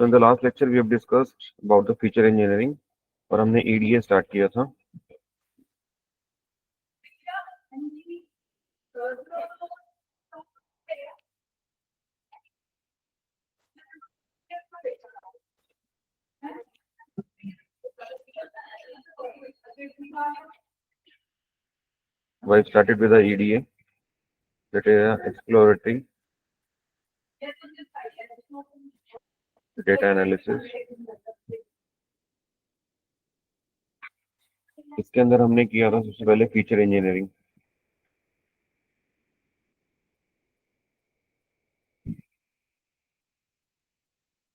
So in the last lecture we have discussed about the feature engineering और हमने EDA start किया था. I started with the EDA, that is exploratory data analysis. इसके अंदर हमने किया था सबसे पहले फीचर इंजीनियरिंग.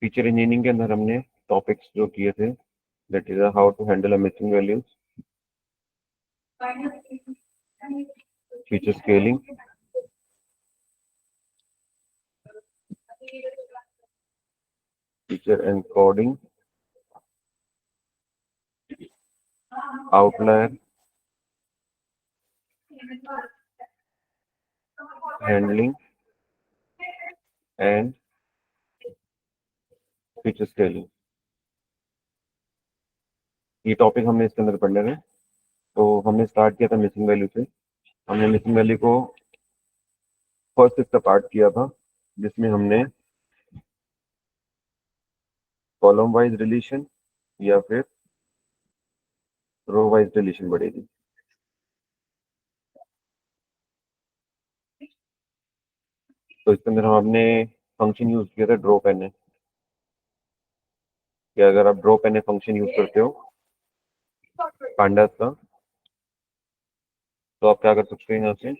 फीचर इंजीनियरिंग के अंदर हमने टॉपिक्स जो किए थे, that is how to handle a missing values, feature scaling, feature encoding, outlier handling and feature scaling. ये टॉपिक हमने इसके अंदर पढ़ने हैं. तो हमने स्टार्ट किया था मिसिंग वैल्यू से. हमने मिसिंग वैल्यू को फर्स्ट इसका पार्ट किया था जिसमें हमने कॉलम वाइज रिलेशन या फिर रो वाइज रिलेशन बढ़ेगी. तो इसके अंदर हमने फंक्शन यूज किया था ड्रॉप एन ए. या अगर आप drop N A function use करते हो पांडास का, तो आप क्या कर सकते हैं यहाँ से,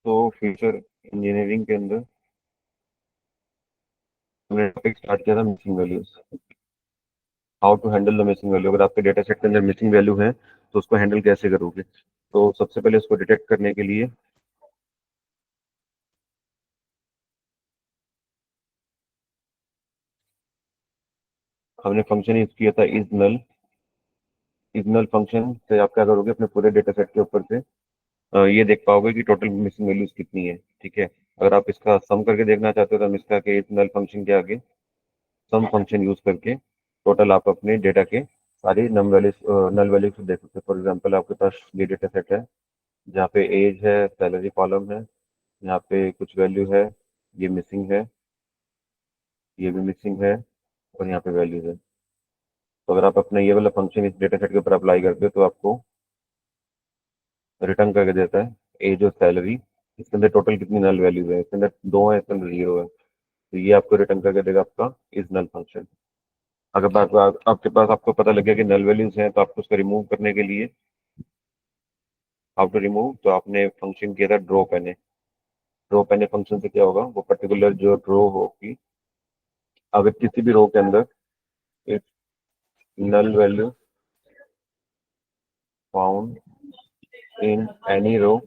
तो फीचर इंजीनियरिंग के अंदर हमने टॉपिक स्टार्ट किया था missing values. How to handle the missing value. अगर आपके डेटा सेट के अंदर मिसिंग वैल्यू है तो उसको हैंडल कैसे करोगे. तो सबसे पहले उसको डिटेक्ट करने के लिए हमने फंक्शन यूज किया था is null. Is null function से आप क्या करोगे, अपने पूरे डेटा सेट के ऊपर से ये देख पाओगे कि टोटल मिसिंग वैल्यूज कितनी है. ठीक है. अगर आप इसका सम करके देखना चाहते हो तो हम इसका के इज नल फंक्शन के आगे सम फंक्शन यूज करके टोटल आप अपने डेटा के सारी नल वैल्यूज को देख सकते हो. फॉर एग्जांपल आपके पास ये डेटा सेट है जहाँ पे एज है, सैलरी कॉलम है, यहाँ पे कुछ वैल्यू है, ये मिसिंग है, ये भी मिसिंग है और यहाँ पे वैल्यूज है. तो अगर आप अपना ये वाला फंक्शन इस डेटा सेट के ऊपर अप्लाई करते हो तो आपको रिटर्न करके देता है एज और सैलरी. इसके अंदर टोटल कितनी नल वैल्यूज है, इसके अंदर 2 है, इसके अंदर 0 है. तो ये आपको रिटर्न करके देगा आपका इज नल फंक्शन. अगर आपके पास आपको पता लग गया कि नल वैल्यूज हैं तो आपको उसको रिमूव करने के लिए हाउ टू रिमूव, तो आपने फंक्शन किया था drop N A. Drop N A function से क्या होगा, वो पर्टिकुलर जो रो होगी, अगर किसी भी रो के अंदर if null value found in any row,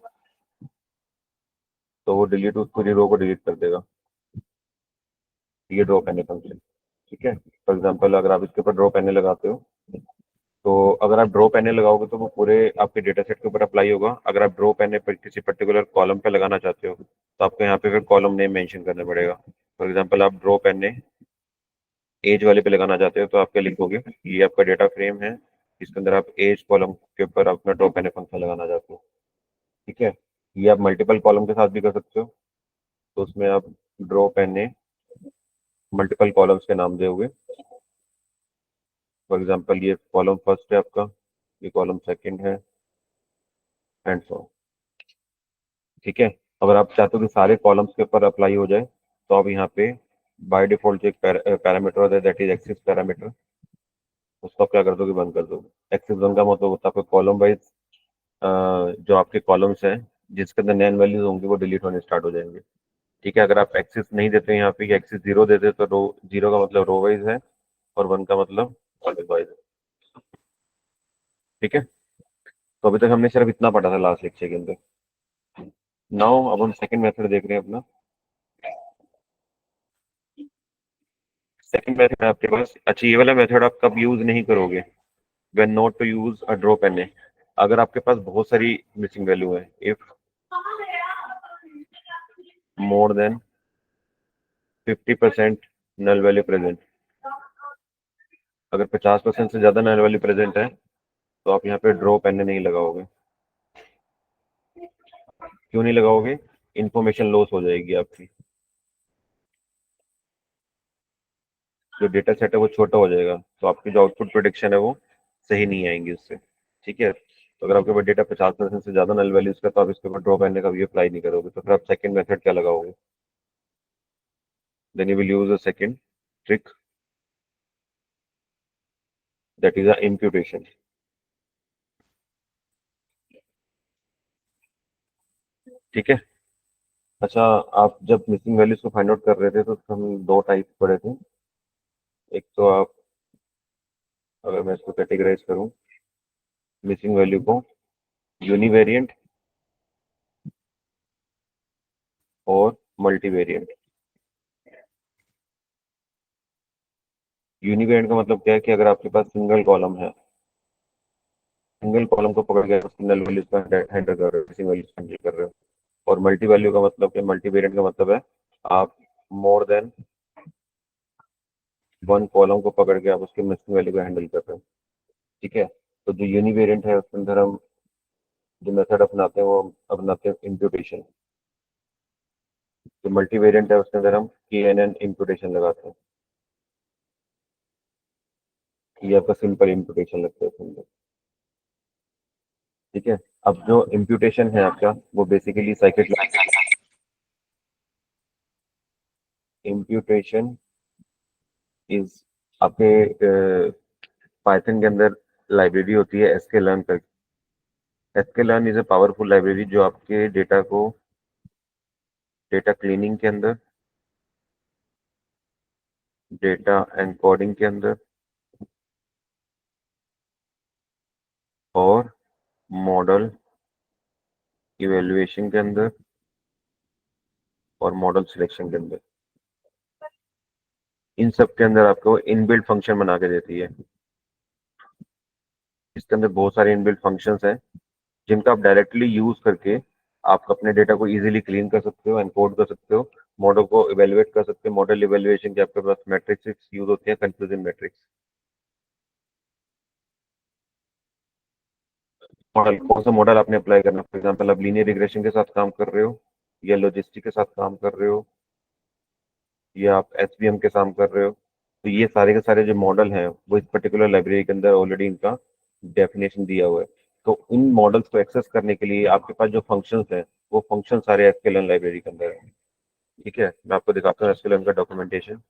तो वो डिलीट उस पूरी रो को डिलीट कर देगा. ये ड्रॉप एन ए फंक्शन. ठीक है. फॉर एग्जांपल अगर आप इसके ऊपर ड्रॉप एन ए लगाते हो तो अगर आप ड्रॉप एन ए लगाओगे तो वो पूरे आपके डेटा सेट के ऊपर अप्लाई होगा. अगर आप ड्रॉप एन ए पर किसी पर्टिकुलर कॉलम पे लगाना चाहते हो तो आपको यहाँ पे फिर कॉलम नेम मेंशन करना पड़ेगा. फॉर एग्जाम्पल आप ड्रॉ पेन ने एज वाले पे लगाना चाहते हो तो आप क्या लिखोगे, ये आपका डेटा फ्रेम है, इसके अंदर आप एज कॉलम के ऊपर अपना ड्रॉ पेन फंक्शन लगाना चाहते हो। ठीक है, ये आप मल्टीपल कॉलम के साथ भी कर सकते हो। तो उसमें आप ड्रॉ पेन ने मल्टीपल कॉलम्स के नाम दोगे। फॉर एग्जाम्पल ये कॉलम फर्स्ट है आपका, ये कॉलम सेकंड है, एंड सो। ठीक है, अगर आप चाहते हो कि सारे कॉलम्स के ऊपर अप्लाई हो जाए तो आप यहाँ पे बाय डिफॉल्ट जो एक पैरामीटर होता है दैट इज एक्सिस पैरामीटर, उसको आप क्या कर दोगे, बंद कर दोगे। एक्सिस वन का मतलब होता है आपका कॉलम वाइज जो आपके कॉलम्स हैं जिसके अंदर नैन वैल्यूज होंगे वो डिलीट होने स्टार्ट हो जाएंगे। ठीक है, अगर आप एक्सिस नहीं देते यहाँ पे, एक्सिस जीरो देते तो रो जीरो का मतलब रो वाइज है और वन का मतलब कॉलम वाइज है। ठीक है, तो अभी तक हमने सिर्फ इतना पढ़ा था लास्ट लेक्चर के अंदर। नाउ अब हम सेकंड मेथड देख रहे हैं अपना। सेकंड मेथड आपके पास, अच्छा ये वाला मेथड आप कब यूज नहीं करोगे, when not to use a drop N A, अगर आपके पास बहुत सारी मिसिंग वैल्यू है, if more than 50% null value present, अगर 50% से ज्यादा नल वैल्यू प्रेजेंट है तो आप यहाँ पे ड्रॉप एन ए नहीं लगाओगे। क्यों नहीं लगाओगे, इंफॉर्मेशन लॉस हो जाएगी आपकी, जो डेटा सेट है वो छोटा हो जाएगा, तो आपकी जो आउटपुट प्रोडिक्शन है वो सही नहीं आएंगी उससे। ठीक है, तो अगर आपके पास डेटा 50% से ज्यादा नल वैल्यूज का तो आप इसके ऊपर ड्रॉप एन ए का भी अप्लाई नहीं करोगे, तो फिर आप सेकंड मेथड क्या लगाओगे, then you will use a second trick, that is a imputation। ठीक है, अच्छा आप जब मिसिंग वैल्यूज को फाइंड आउट कर रहे थे तो हम दो टाइप पढ़े थे। एक तो आप, अगर मैं इसको कैटेगराइज करूं मिसिंग वैल्यू को, यूनिवेरिएंट और मल्टीवेरिएंट। यूनिवेरिएंट का मतलब क्या है कि अगर आपके पास सिंगल कॉलम है, सिंगल कॉलम को पकड़ के आप सिंगल वैल्यूज का हैंडल कर रहे हो, मिसिंग वैल्यूज हैंडल कर रहे हो। और मल्टी वैल्यू का मतलब क्या, मल्टीवेरिएंट का मतलब है आप मोर देन वन कॉलम को पकड़ के आप उसके मिसिंग वैल्यू को हैंडल कर रहे हो। ठीक है, तो जो यूनिवेरिएंट है उसके अंदर हम जो मेथड अपनाते हैं वो अपनाते हैं इम्प्यूटेशन। जो मल्टीवेरिएंट है उसके अंदर हम के एन एन इम्प्यूटेशन लगाते हैं। ये आपका सिंपल इम्प्यूटेशन लगता है उसके अंदर। ठीक है, अब जो इम्प्यूटेशन है आपका वो बेसिकली साइकिट, इम्प्यूटेशन इज आपके पाइथन के अंदर लाइब्रेरी होती है एसके लर्न कर। SK learn is a powerful library जो आपके डेटा को डेटा क्लीनिंग के अंदर, डेटा एनकोडिंग के अंदर और मॉडल इवेल्युएशन के अंदर और मॉडल सिलेक्शन के अंदर, इन सब के अंदर आपको इनबिल्ट फंक्शन बना के देती है। इसके अंदर बहुत सारे इनबिल्ट फंक्शंस हैं जिनका आप डायरेक्टली यूज करके आप अपने डेटा को इजीली क्लीन कर सकते हो, एनकोड कर सकते हो, मॉडल को इवेलुएट कर सकते हो। मॉडल इवेलुएशन के आपके पास मैट्रिक्स यूज होते हैं, कंफ्यूजन मैट्रिक्स। मॉडल, कौन सा मॉडल आपने अप्लाई करना, फॉर एग्जाम्पल आप लीनियर रिग्रेशन के साथ काम कर रहे हो या लॉजिस्टिक के साथ काम कर रहे हो या आप एसवीएम के साथ कर रहे हो, तो ये सारे के सारे जो मॉडल हैं वो इस पर्टिकुलर लाइब्रेरी के अंदर ऑलरेडी इनका डेफिनेशन दिया हुआ है। तो इन मॉडल्स को एक्सेस करने के लिए आपके पास जो फंक्शंस हैं वो फंक्शन सारे एसक्यूएल लाइब्रेरी के अंदर है। ठीक है, मैं आपको दिखाता हूँ एसक्यूएल का डॉक्यूमेंटेशन।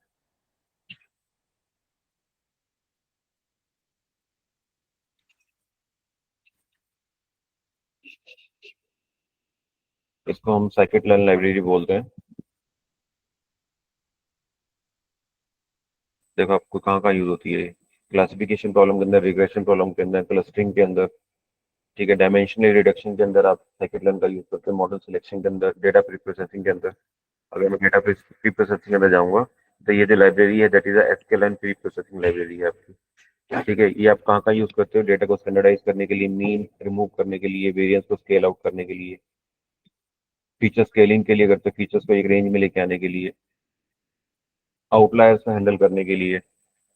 इसको हम साइकिट लर्न लाइब्रेरी बोलते हैं। देखो आपको कहाँ कहाँ यूज होती है, क्लासिफिकेशन प्रॉब्लम के अंदर, रिग्रेशन प्रॉब्लम के अंदर, क्लस्टरिंग के अंदर। ठीक है, डायमेंशनल रिडक्शन के अंदर आप साइकिट लर्न का यूज करते हैं, मॉडल सिलेक्शन के अंदर, डेटा प्री प्रोसेसिंग के अंदर। अगर मैं डेटा प्री प्रोसेसिंग के अंदर जाऊंगा तो ये जो लाइब्रेरी है that is SQL and pre processing library है आपकी। ठीक है, ये आप कहाँ कहाँ यूज करते हो, डेटा को स्टैंडर्डाइज करने के लिए, मीन रिमूव करने के लिए, वेरिएंस को स्केल आउट करने के लिए, फीचर स्केलिंग के लिए करते हो, फीचर्स को एक रेंज में लेके आने के लिए। आउटलायर्स को हैंडल करने के लिए,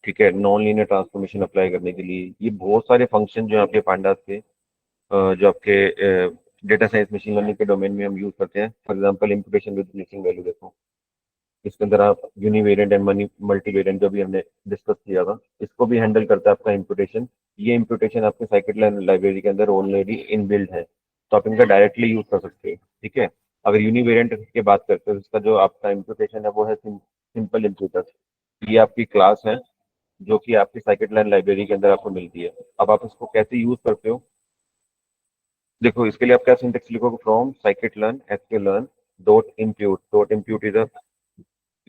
ठीक है, नॉन लीनियर ट्रांसफॉर्मेशन अप्लाई करने के लिए। ये बहुत सारे फंक्शन जो आपके पांडास के जो आपके डेटा साइंस मशीन लर्निंग के डोमेन में हम यूज करते हैं। For example imputation with missing value देखो, इसके अंदर आप यूनिवेरिएंट एंड मल्टीवेरिएंट जो भी हमने डिस्कस किया था, इसको भी हैंडल करता है आपका इंप्यूटेशन। ये इंप्यूटेशन आपके साइकिट लाइब्रेरी के अंदर ऑलरेडी इनबिल्ड है, तो आप इनका डायरेक्टली यूज कर सकते हैं, ठीक है। अगर यूनिवेरिएंट की बात करते हैं, इसका जो आपका इंप्यूटेशन है वो है सिंपल इंप्यूटर। ये आपकी क्लास है जो कि आपकी साइकिट लाइब्रेरी के अंदर आपको मिलती है। अब आप इसको कैसे यूज करते हो, देखो इसके लिए आप क्या सिंटेक्स लिखोगे, from scikit learn sklearn dot impute is a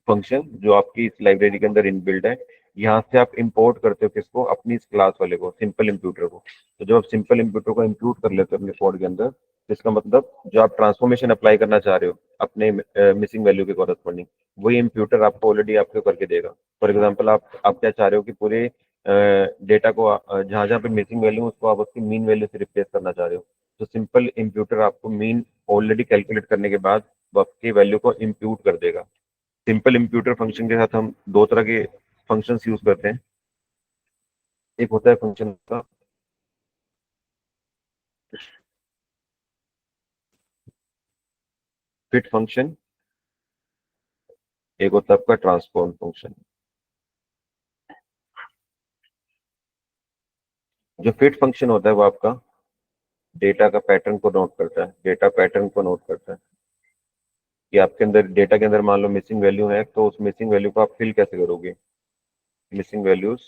function जो आपकी इस लाइब्रेरी के अंदर इनबिल्ड है। यहाँ से आप इंपोर्ट करते हो किसको, अपनी इस क्लास वाले को, सिंपल इंप्यूटर को। तो जब आप सिंपल इंप्यूटर को इंक्लूड कर लेते हो अपने कोड के अंदर, तो इसका मतलब जो आप ट्रांसफॉर्मेशन अप्लाई करना चाह रहे हो अपने मिसिंग वैल्यू के कॉरस्पॉन्डिंग, वही इंप्यूटर आपको ऑलरेडी आपको करके देगा। फॉर एग्जाम्पल आप क्या चाह रहे हो कि पूरे डेटा को जहाँ जहाँ पे मिसिंग वैल्यू है उसको आप उसकी मीन वैल्यू से रिप्लेस करना चाह रहे हो, तो सिंपल इंप्यूटर आपको मीन ऑलरेडी कैलकुलेट करने के बाद वो आपकी वैल्यू को इंप्यूट कर देगा। सिंपल इंप्यूटर फंक्शन के साथ हम दो तरह के फंक्शंस यूज करते हैं। एक होता है फंक्शन का फिट फंक्शन, एक होता है आपका ट्रांसफॉर्म फंक्शन। जो फिट फंक्शन होता है वो आपका डेटा का पैटर्न को नोट करता है, डेटा पैटर्न को नोट करता है कि आपके अंदर डेटा के अंदर मान लो मिसिंग वैल्यू है, तो उस मिसिंग वैल्यू को आप फिल कैसे करोगे, मिसिंग वैल्यूज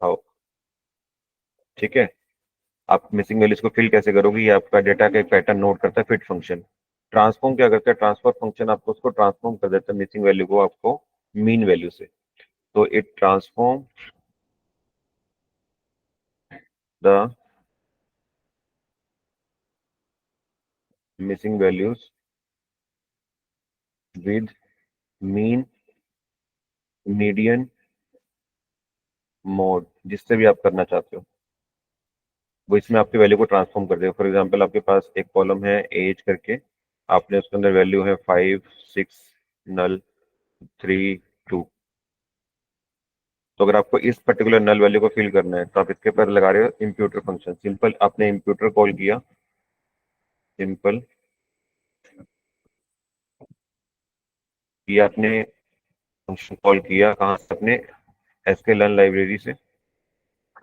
हाउ, ठीक है। आप मिसिंग वैल्यूज को फिल कैसे करोगे, ये आपका डेटा का एक पैटर्न नोट करता है फिट फंक्शन। ट्रांसफॉर्म क्या करता है, ट्रांसफर फंक्शन आपको उसको ट्रांसफॉर्म कर देता है मिसिंग वैल्यू को आपको मीन वैल्यू से। तो it transform the missing values with mean, median, mode, जिससे भी आप करना चाहते हो वो इसमें आपकी वैल्यू को ट्रांसफॉर्म कर देगा। फॉर एग्जांपल आपके पास एक कॉलम है एज करके, आपने उसके अंदर वैल्यू है 5 6 नल 3 2। तो अगर आपको इस पर्टिकुलर नल वैल्यू को फिल करना है तो आप इसके ऊपर लगा रहे हो इंप्यूटर फंक्शन। सिंपल आपने इंप्यूटर कॉल किया, सिंपल ये आपने फंक्शन कॉल किया कहाँ से, अपने sklearn लाइब्रेरी से,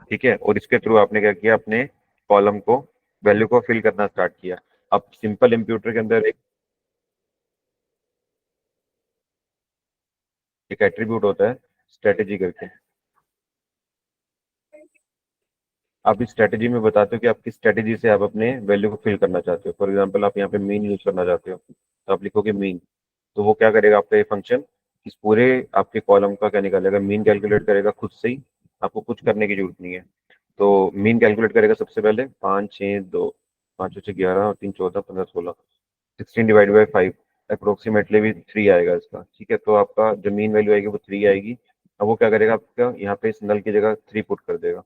ठीक है। और इसके थ्रू आपने क्या किया, अपने कॉलम को वैल्यू को फिल करना स्टार्ट किया। अब सिंपल इंप्यूटर के अंदर एक एट्रीब्यूट होता है स्ट्रेटेजी करके। आप इस स्ट्रेटेजी में बताते हो कि आप किस स्ट्रेटेजी से आप अपने वैल्यू को फिल करना चाहते हो। फॉर एग्जांपल आप यहाँ पे मीन यूज करना चाहते हो, तो आप लिखोगे मीन। तो वो क्या करेगा आपका ये फंक्शन, इस पूरे आपके कॉलम का क्या निकालेगा, मीन कैलकुलेट करेगा खुद से ही, आपको कुछ करने की जरूरत नहीं है। तो मीन कैलकुलेट करेगा सबसे पहले 5 6 2, 5 6 11 3 14 15 16, 16 ÷ 5 अप्रोक्सीमेटली भी 3 आएगा इसका, ठीक है। तो आपका जो मीन वैल्यू आएगी वो 3 आएगी। अब वो क्या करेगा, आपका यहाँ पे इस नल की जगह 3 पुट कर देगा,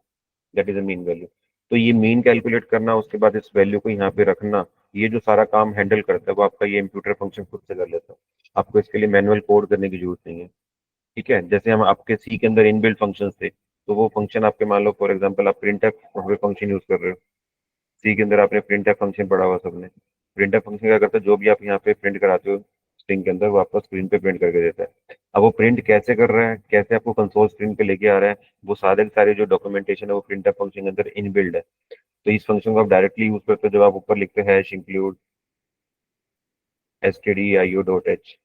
that is a mean value. तो ये मीन कैलकुलेट करना, उसके बाद इस वैल्यू को यहाँ पे रखना, ये जो सारा काम हैंडल करता है वो आपका ये इंप्यूटर फंक्शन खुद से कर लेता है। आपको इसके लिए मैनुअल कोड करने की जरूरत नहीं है, ठीक है। जैसे हम आपके सी के अंदर इनबिल्ट फंक्शन थे, तो वो फंक्शन आपके मान लो फॉर एग्जाम्पल आप प्रिंट फंक्शन यूज कर रहे हो, सी के अंदर आपने प्रिंट फंक्शन पढ़ा हुआ सबने। प्रिंट फंक्शन क्या करता है, जो भी आप यहाँ पे प्रिंट कराते हो स्क्रीन के अंदर, वो आपको स्क्रीन पे प्रिंट करके देता है। अब वो प्रिंट कैसे कर रहा है, कैसे आपको कंसोल स्क्रीन पे लेके आ रहा है, वो सारे के सारे जो डॉक्यूमेंटेशन है वो प्रिंट फंक्शन के अंदर इनबिल्ड है। तो इस फंक्शन को आप डायरेक्टली यूज करते हो जब आप ऊपर लिखते हैं hash include stdio.h,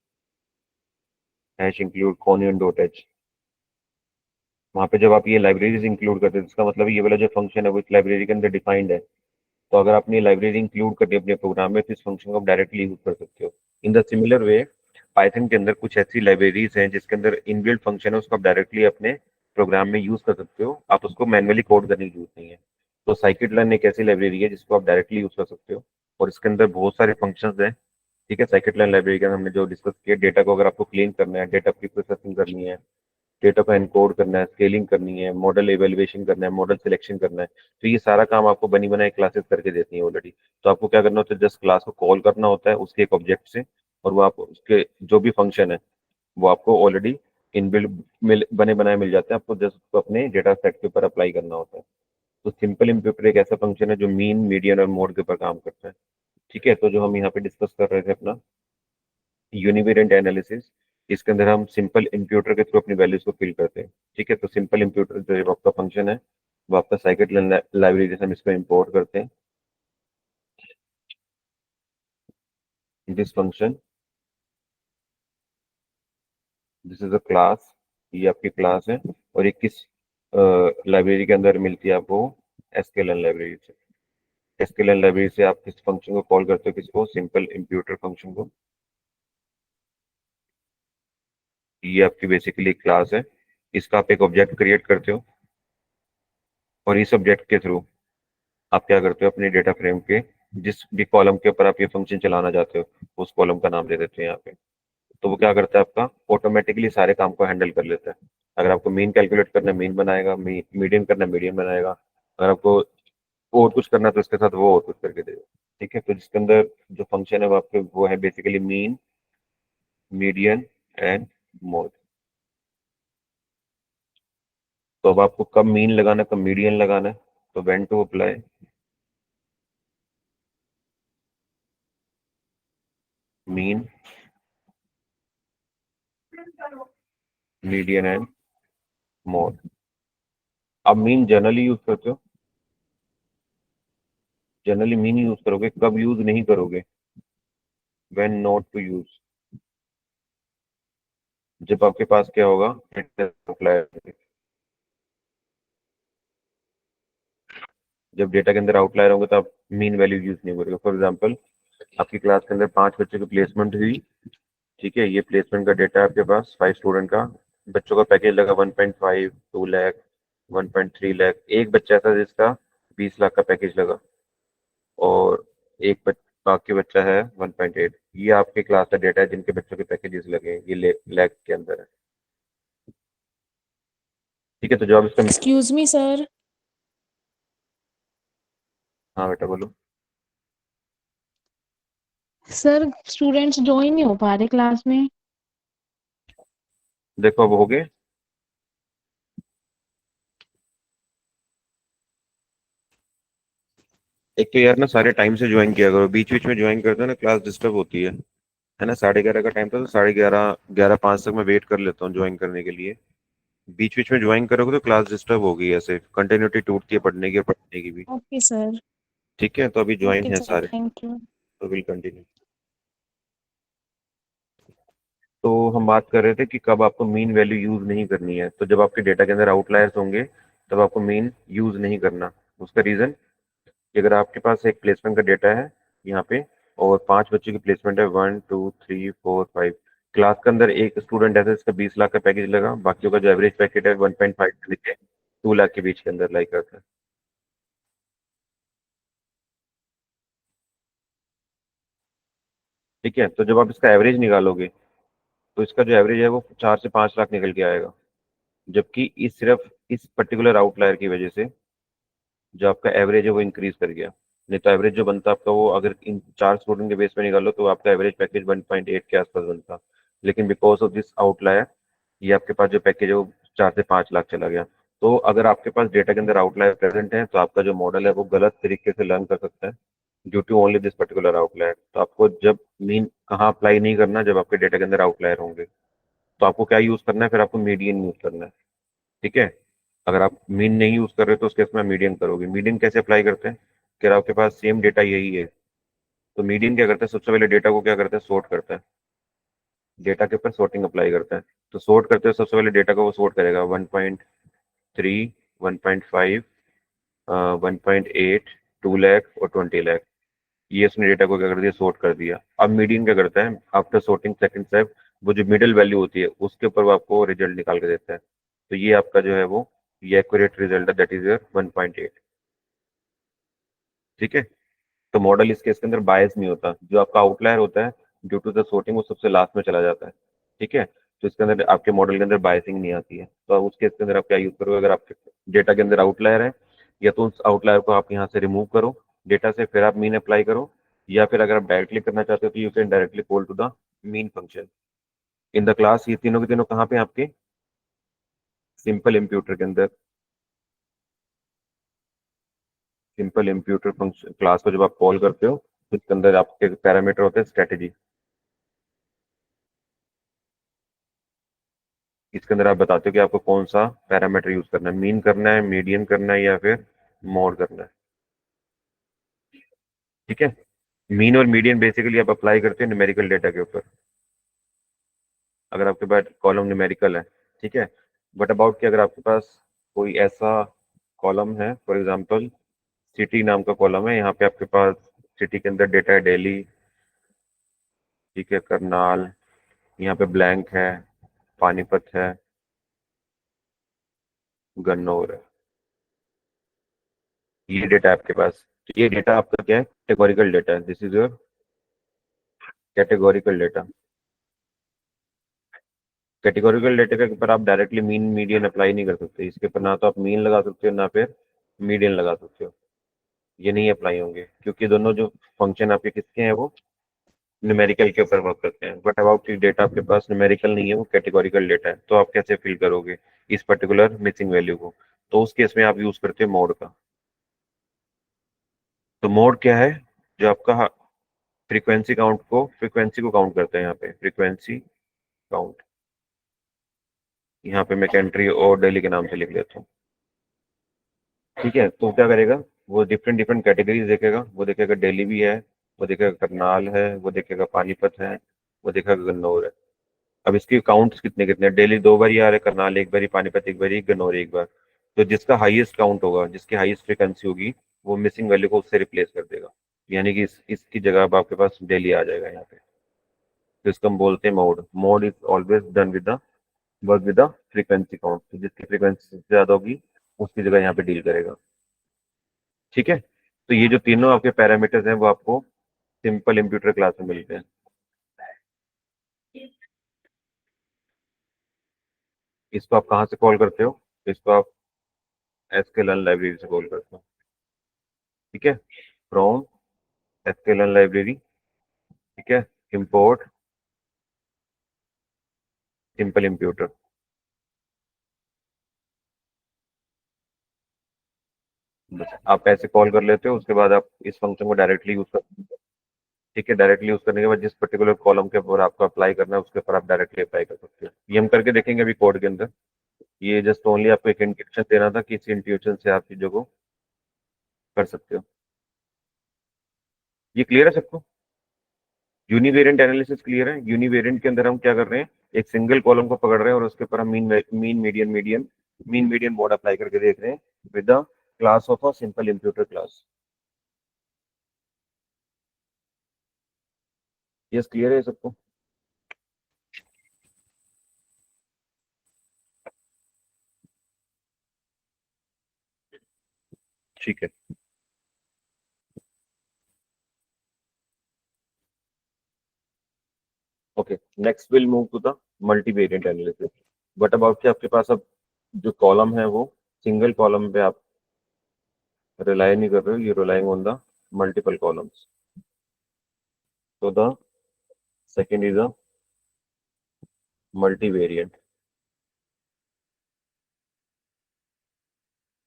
hash include conion.h। वहां पे जब आप ये लाइब्रेरीज इंक्लूड करते हैं, इसका मतलब ये वाला जो फंक्शन है वो इस लाइब्रेरी के अंदर डिफाइंड है। तो अगर आपने लाइब्रेरी इंक्लूड कर दी अपने प्रोग्राम में, तो इस फंक्शन को आप डायरेक्टली यूज कर सकते हो। In the similar way Python के अंदर कुछ ऐसी लाइब्रेरीज हैं जिसके अंदर इनबिल्ट फंक्शन है, उसको आप डायरेक्टली अपने प्रोग्राम में यूज कर सकते हो, आप उसको मैनुअली कोड करने की जरूरत नहीं है। तो साइकिट लर्न एक ऐसी लाइब्रेरी है जिसको आप डायरेक्टली यूज कर सकते हो, और इसके अंदर बहुत सारे फंक्शंस हैं, ठीक है। साइकिट लाइन लाइब्रेरी के अंदर हमने जो डिस्कस किया, डेटा को अगर आपको क्लीन करना है, डेटा की प्रोसेसिंग करनी है, डेटा को एनकोड करना है, स्केलिंग करनी है, मॉडल एवेल्युएशन करना है, मॉडल सिलेक्शन करना है, तो ये सारा काम आपको बनी बनाई क्लासेस करके देती है ऑलरेडी। तो आपको क्या करना होता है, जस्ट क्लास को कॉल करना होता है उसके एक ऑब्जेक्ट से, और वो आप उसके जो भी फंक्शन है वो आपको ऑलरेडी इनबिल्ट बने बनाए मिल जाते हैं, आपको जस्ट उसको अपने डेटा सेट के ऊपर अप्लाई करना होता है। तो सिंपल इम्प्यूटर एक ऐसा फंक्शन है जो मीन, मीडियन और मोड के ऊपर काम करता है। ठीक है, तो जो हम यहाँ पे डिस्कस कर रहे थे अपना यूनिवेरिएंट एनालिसिस, इसके अंदर हम सिंपल इम्प्यूटर के थ्रू अपनी वैल्यूज को फिल करते हैं। ठीक है, तो सिंपल इम्प्यूटर जो आपका फंक्शन है वो आपका साइकिट लाइब्रेरी जैसे हम इसको इंपोर्ट करते हैं। This function, this is a class, ये आपकी क्लास है और ये किस लाइब्रेरी के अंदर मिलती है आपको? एसक्यूएल लाइब्रेरी से। एसक्यूएल लाइब्रेरी से आप किस फंक्शन को कॉल करते हो? किसको? सिंपल इम्प्यूटर फंक्शन को। ये आपकी बेसिकली क्लास है, इसका आप एक ऑब्जेक्ट क्रिएट करते हो और इस ऑब्जेक्ट के थ्रू आप क्या करते हो? अपने डेटा फ्रेम के जिस भी कॉलम के ऊपर आप ये फंक्शन चलाना चाहते हो उस कॉलम का नाम दे देते हैं यहाँ पे। तो वो क्या करता है? आपका ऑटोमेटिकली सारे काम को हैंडल कर लेता है। अगर आपको मीन कैलकुलेट करना है मीन बनाएगा, मीडियन करना है मीडियन बनाएगा, अगर आपको और कुछ करना है तो इसके साथ वो और कुछ करके देगा। ठीक है, तो जिसके अंदर जो फंक्शन है वो आपके वो है basically mean, median and mode. तो अब आपको कब मीन लगाना है, कब मीडियन लगाना है, तो when to apply mean, median and mode. अब मीन जनरली यूज करते हो, जनरली मीन यूज करोगे, कब यूज नहीं करोगे? व्हेन नॉट टू यूज, जब आपके पास क्या होगा? आउटलायर। जब डेटा के अंदर आउटलायर होंगे तो आप मीन वैल्यू यूज नहीं करोगे। फॉर एग्जांपल, आपकी क्लास के अंदर 5 बच्चों की प्लेसमेंट हुई। ठीक है, ये प्लेसमेंट का डेटा है आपके पास 5 स्टूडेंट का। बच्चों का पैकेज लगा 1.5, 2 लाख, 1.3 लाख। एक बच्चा था जिसका 20 लाख का पैकेज लगा और बाकी बच्चा है 1.8। ये आपके क्लास का डेटा है जिनके बच्चों के पैकेजेस लगे हैं, ये लैख के अंदर है। ठीक है, तो जब इसका, एक्सक्यूज मी सर। हाँ बेटा बोलो। सर स्टूडेंट्स ज्वाइन नहीं हो पा रहे क्लास में। देखो अब हो गए। एक तो यार ना सारे टाइम से ज्वाइन किया करो, बीच बीच में ज्वाइन करते हो ना क्लास डिस्टर्ब होती है ना। 11:30 का टाइम था तो 11:30, 11:05 तक मैं वेट कर लेता हूँ ज्वाइन करने के लिए। बीच बीच में ज्वाइन करोगे तो क्लास डिस्टर्ब होगी, ऐसे कंटिन्यूटी टूटती है पढ़ने की और पढ़ने की भी। Okay sir. ठीक है, तो अभी ज्वाइन ओके है सर, सारे, थैंक यू। तो विल कंटिन्यू। तो हम बात कर रहे थे कि कब आपको मीन वैल्यू यूज नहीं करनी है। तो जब आपके डेटा के अंदर आउटलायर्स होंगे तब आपको मीन यूज नहीं करना। उसका रीजन कि अगर आपके पास एक प्लेसमेंट का डेटा है यहाँ पे और 5 बच्चों की प्लेसमेंट है, 1 2 3 4 5, क्लास के अंदर एक स्टूडेंट ऐसा जिसका 20 लाख का पैकेज लगा, बाकियों का जो एवरेज पैकेट है 1.5 से लेके 2 लाख के बीच के अंदर लाइक करता है। ठीक है, तो जब आप इसका एवरेज निकालोगे तो इसका जो एवरेज है वो 4 से 5 लाख निकल के आएगा। जबकि इस सिर्फ इस पर्टिकुलर आउटलायर की वजह से जो आपका एवरेज है वो इंक्रीज कर गया। नहीं तो एवरेज जो बनता आपका वो अगर इन 4 स्टूडेंट के बेस पे निकालो तो आपका एवरेज पैकेज 1.8 के आसपास बनता। लेकिन बिकॉज ऑफ दिस आउटलायर ये आपके पास जो पैकेज है वो 4 से 5 लाख चला गया। तो अगर आपके पास डेटा के अंदर आउटलायर प्रेजेंट है तो आपका जो मॉडल है वो गलत तरीके से लर्न कर सकता है due to only this particular outlier. तो आपको जब मीन कहाँ अप्लाई नहीं करना, जब आपके डेटा के अंदर आउटलायर होंगे तो आपको क्या यूज करना है? फिर आपको मीडियन यूज करना है। ठीक है, अगर आप मीन नहीं यूज कर रहे तो उसके इसमें मीडियन करोगे। मीडियन कैसे अप्लाई करते हैं कि अगर आपके पास सेम डेटा यही है तो मीडियन क्या करता है? सबसे पहले डेटा को क्या करता है? सॉर्ट करता है। डेटा के ऊपर सॉर्टिंग अप्लाई करता है। तो सॉर्ट करते हैं, सबसे पहले डेटा को वो सॉर्ट करेगा 1.3, 1.5, 1.8, 2 लाख और 20 लाख। ये उसने डेटा को क्या कर दिया? सॉर्ट कर दिया। अब मीडियन क्या करता है? आफ्टर सॉर्टिंग सेकंड स्टेप वो जो मिडिल वैल्यू होती है उसके ऊपर वो आपको रिजल्ट निकाल के देता है। तो ये आपका जो है वो ये एक्यूरेट रिजल्ट है, दैट इज योर 1.8। ठीक है, तो मॉडल इसके इसके अंदर बायस नहीं होता। जो आपका आउटलायर होता है ड्यू टू द सॉर्टिंग वो सबसे लास्ट में चला जाता है। ठीक है, तो इसके अंदर आपके मॉडल के अंदर बायसिंग नहीं आती है। तो अब उसके इसके अंदर आप क्या यूज करोगे? अगर आपके डेटा के अंदर आउटलायर है, या तो उस आउटलायर को आप यहाँ से रिमूव करो डेटा से, फिर आप मीन अप्लाई करो, या फिर अगर आप डायरेक्टली करना चाहते हो तो you can directly call to the mean function. In the class, ये तीनों के तीनों कहाँ पे हैं आपके? सिंपल इंप्यूटर के अंदर। सिंपल इंप्यूटर फंक्शन क्लास को जब आप कॉल करते हो तो इसके अंदर आपके पैरामीटर होते हैं स्ट्रेटेजी। इसके अंदर आप बताते हो कि आपको कौन सा पैरामीटर यूज करना है, मीन करना है, मीडियन करना है, या फिर मोड करना है। ठीक है। मीन और मीडियन बेसिकली आप अप्लाई करते हैं न्यूमेरिकल डेटा के ऊपर, अगर आपके पास कॉलम न्यूमेरिकल है। ठीक है। बट अबाउट कि अगर आपके पास कोई ऐसा कॉलम है, फॉर एग्जांपल सिटी नाम का कॉलम है, यहाँ पे आपके पास सिटी के अंदर डेटा है दिल्ली, ठीक है, करनाल, यहाँ पे ब्लैंक है, पानीपत है, गन्नौर है, ये डेटा है आपके पास। तो ये डेटा आपका क्या है? कैटेगोरिकल डेटा है। This is your categorical data. Categorical data के ऊपर आप डायरेक्टली मीन मीडियन अप्लाई नहीं कर सकते, इसके ऊपर ना तो आप मीन लगा सकते हो ना फिर मीडियन लगा सकते हो, ये नहीं अप्लाई होंगे, क्योंकि दोनों जो फंक्शन आपके किसके हैं वो न्यूमेरिकल के ऊपर वर्क करते हैं। बट अबाउट डेटा आपके पास न्यूमेरिकल नहीं है, वो कैटेगोरिकल डेटा है, तो आप कैसे फिल करोगे इस पर्टिकुलर मिसिंग वैल्यू को? तो उस केस में आप यूज करते हो मोड का। तो मोड क्या है? जो आपका फ्रीक्वेंसी को काउंट करते हैं, यहाँ पे फ्रीक्वेंसी काउंट। यहाँ पे मैं कंट्री और दिल्ली के नाम से लिख लेता हूँ। ठीक है, तो क्या करेगा? वो डिफरेंट डिफरेंट कैटेगरीज देखेगा, वो देखेगा दिल्ली भी है, वो देखेगा करनाल है, वो देखेगा पानीपत है, वो देखेगा गन्नौर है। अब इसके काउंट्स कितने कितने? दिल्ली 2 बार ही आ रहा है, करनाल 1 बार, पानीपत 1 बार, गन्नौर 1 बार। तो जिसका हाईएस्ट काउंट होगा, जिसकी हाईएस्ट फ्रिक्वेंसी होगी, वो मिसिंग वैल्यू को उससे रिप्लेस कर देगा। यानी कि इसकी जगह अब आपके पास दिल्ली आ जाएगा यहाँ पे। तो इसको हम बोलते हैं mode. Mode is always done with the work with the frequency count. तो जिसकी फ्रीक्वेंसी सबसे ज्यादा होगी उसकी जगह यहाँ पे डील करेगा। ठीक है। तो ये जो तीनों आपके पैरामीटर्स हैं वो आपको सिंपल इंप्यूटर क्लास में मिलते हैं। इसको आप कहाँ से कॉल करते हो? इसको आप एसक्यूएल लाइब्रेरी से कॉल करते हो। ठीक है। From SQL library. ठीक है। Import simple imputer. बस आप ऐसे कॉल कर लेते हो, उसके बाद आप इस फंक्शन को डायरेक्टली यूज कर। ठीक है, डायरेक्टली यूज करने के बाद जिस पर्टिकुलर कॉलम के ऊपर आपको अप्लाई करना है उसके ऊपर आप डायरेक्टली अप्लाई कर सकते हो। ये हम करके देखेंगे अभी कोड के अंदर। ये जस्ट ओनली आपको एक इंट्यूशन देना था कि इस इंट्यूशन से आप चीजों को कर सकते हो। ये क्लियर है सबको? यूनिवेरिएंट एनालिसिस क्लियर है? यूनिवेरिएंट के अंदर हम क्या कर रहे हैं? एक सिंगल कॉलम को पकड़ रहे हैं और उसके ऊपर हम मीन मीडियन मोड अप्लाई करके देख रहे हैं with the class of a simple imputer class. Yes, clear है सबको? ठीक है। Okay, next will move to the multivariant analysis. But about कि आपके पास अब जो कॉलम है वो सिंगल कॉलम पे आप रिलाई नहीं कर रहे हो, you relying on the multiple columns. तो द सेकेंड इज अ मल्टीवेरिएंट।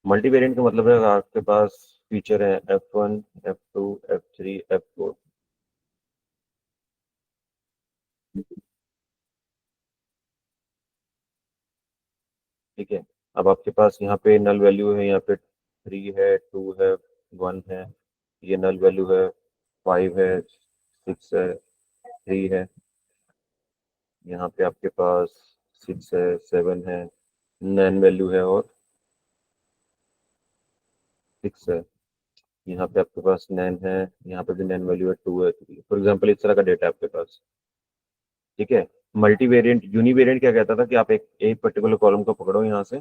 मल्टीवेरिएंट का मतलब है अगर आपके पास फीचर है F1, F2, F3, F4। ठीक है। अब आपके पास यहाँ पे नल वैल्यू है, यहाँ पे 3 है, 2 है, 1 है, ये नल वैल्यू है, 5 है, 6 है, 3 है, यहाँ पे आपके पास 6 है, 7 है, नैन वैल्यू है और 6 है, यहाँ पे आपके पास नैन है, यहाँ पे भी नैन वैल्यू है, 2 है, 3। फॉर एग्जाम्पल इस तरह का डेटा है आपके पास। ठीक है। मल्टीवेरिएंट यूनिवेरिएंट क्या कहता था कि आप एक एक पर्टिकुलर कॉलम को पकड़ो यहाँ से,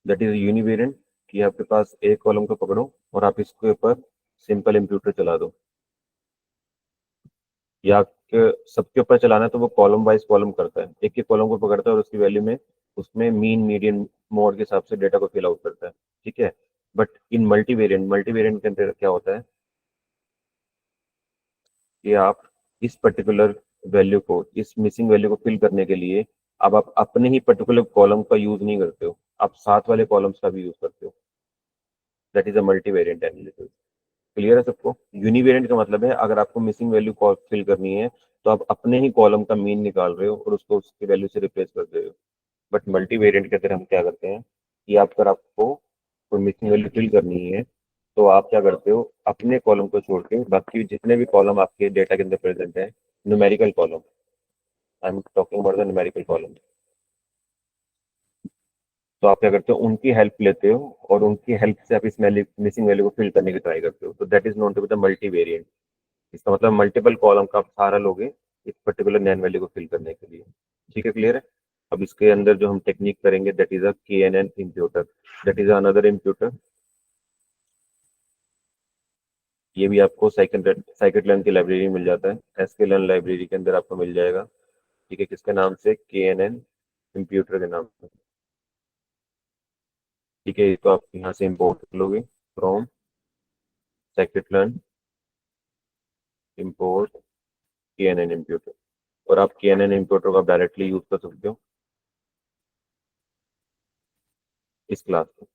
दैट इज यूनिवेरिएंट, कि आपके पास एक कॉलम को पकड़ो और आप इसके ऊपर सिंपल इंप्यूटर चला दो, या सबके ऊपर चलाना है तो वो कॉलम वाइज कॉलम करता है, एक एक कॉलम को पकड़ता है और उसकी वैल्यू में उसमें मीन मीडियन मोड के हिसाब से डेटा को फिल आउट करता है। ठीक है। बट इन मल्टीवेरिएंट के अंदर क्या होता है? कि आप इस पर्टिकुलर वैल्यू को, इस मिसिंग वैल्यू को फिल करने के लिए अब आप अपने ही पर्टिकुलर कॉलम का यूज नहीं करते हो, आप साथ वाले कॉलम्स का भी यूज करते हो। That is a multivariant analysis. Clear है सबको? यूनिवेरिएंट का मतलब है अगर आपको मिसिंग वैल्यू फिल करनी है तो आप अपने ही कॉलम का मीन निकाल रहे हो और उसको उसकी वैल्यू से रिप्लेस कर दे रहे हो। बट मल्टीवेरिएंट के अंदर हम क्या करते हैं कि आप अगर आपको कोई मिसिंग वैल्यू फिल करनी है तो आप क्या करते हो, अपने कॉलम को छोड़ के बाकी जितने भी कॉलम आपके डेटा के अंदर प्रेजेंट है, numerical column, I am talking about the numerical column, तो आप क्या करते हो उनकी हेल्प लेते हो और उनकी हेल्प से आप इस मिसिंग वैल्यू को फिल करने की ट्राई करते हो। तो that is known to be the multivariant. इसका मतलब मल्टीपल कॉलम का आप सहारा लोगे इस पर्टिकुलर नैन वैल्यू को फिल करने के लिए। ठीक है, क्लियर है? अब इसके अंदर जो हम टेक्निक करेंगे that is a KNN imputer, that is another imputer. ये भी आपको साइकिट लर्न की लाइब्रेरी में मिल जाता है, SK लर्न लाइब्रेरी के अंदर आपको मिल जाएगा। ठीक है, किसके नाम से? KNN इम्प्यूटर के नाम से। ठीक है, इसको आप यहाँ से इम्पोर्ट कर लोगे from scikit learn import KNN imputer, और आप KNN इम्प्यूटर को आप डायरेक्टली यूज कर सकते हो इस क्लास में।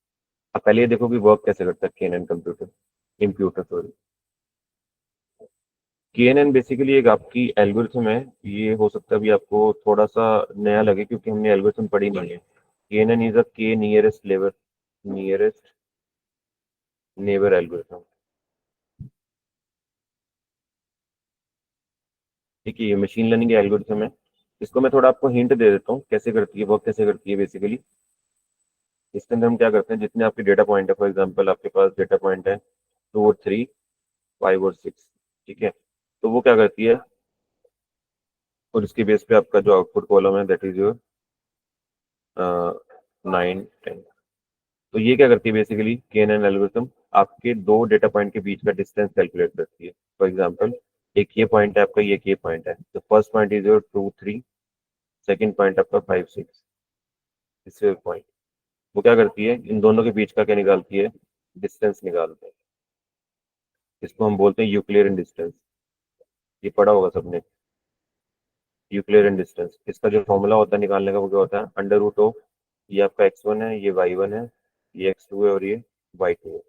अब पहले ये देखो कि वर्क कैसे करता है KNN computer imputer, sorry. KNN basically एक आपकी एल्गोरिथम है। ये हो सकता है अभी आपको थोड़ा सा नया लगे क्योंकि हमने एल्गोरिथम पढ़ी नहीं है। KNN इज अ के नियरेस्ट नेबर एल्गोरिथम। ठीक है, ये मशीन लर्निंग एल्गोरिथम है। इसको मैं थोड़ा आपको हिंट दे देता हूँ कैसे करती है, वर्क कैसे करती है बेसिकली। इसके अंदर हम क्या करते हैं, जितने आपके डेटा पॉइंट है, फॉर एग्जाम्पल आपके पास डेटा पॉइंट है 2 और 3, 5 और 6। ठीक है, तो वो क्या करती है, और इसके बेस पे आपका जो आउटपुट कॉलम है दैट इज योर 9, 10। तो ये क्या करती है बेसिकली, KNN एल्गोरिथम आपके दो डेटा पॉइंट के बीच का डिस्टेंस कैलकुलेट करती है। फॉर एग्जाम्पल एक ये पॉइंट है आपका, ये पॉइंट है, तो first point is your 2, 3, second point आपका 5, 6, तीसरे पॉइंट। वो क्या करती है, इन दोनों के बीच का क्या निकालती है, डिस्टेंस निकालते हैं। इसको हम बोलते हैं यूक्लिडियन डिस्टेंस। ये पढ़ा होगा सबने, यूक्लिडियन डिस्टेंस। इसका जो फॉर्मूला होता है निकालने का वो क्या होता है, अंडर रूट ऑफ, ये आपका x1 है, ये y1 है, ये x2 है और ये y2 है।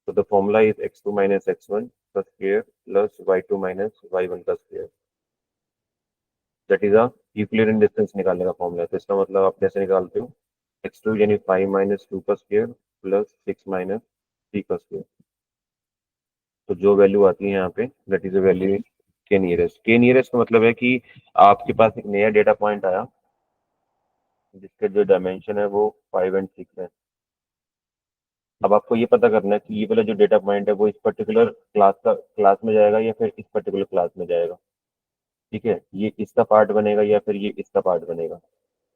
तो the formula is x2 minus x1 का square plus y2 minus y1 का square. That is a Euclidean distance निकालने का फॉर्मूला। तो इसका मतलब आप कैसे निकालते हो, x2 यानी 5 - 2 का स्क्वायर प्लस 6 - 3 का स्क्वायर। तो जो वैल्यू आती है यहाँ पे दैट इज अ वैल्यू के नियरेस्ट का मतलब है कि आपके पास एक नया डेटा पॉइंट आया जिसके जो डायमेंशन है वो 5 और 6 है। अब आपको ये पता करना है कि ये वाला जो डेटा पॉइंट है वो इस पर्टिकुलर क्लास में जाएगा या फिर इस पर्टिकुलर क्लास में जाएगा। ठीक है, ये इसका पार्ट बनेगा या फिर ये इसका पार्ट बनेगा।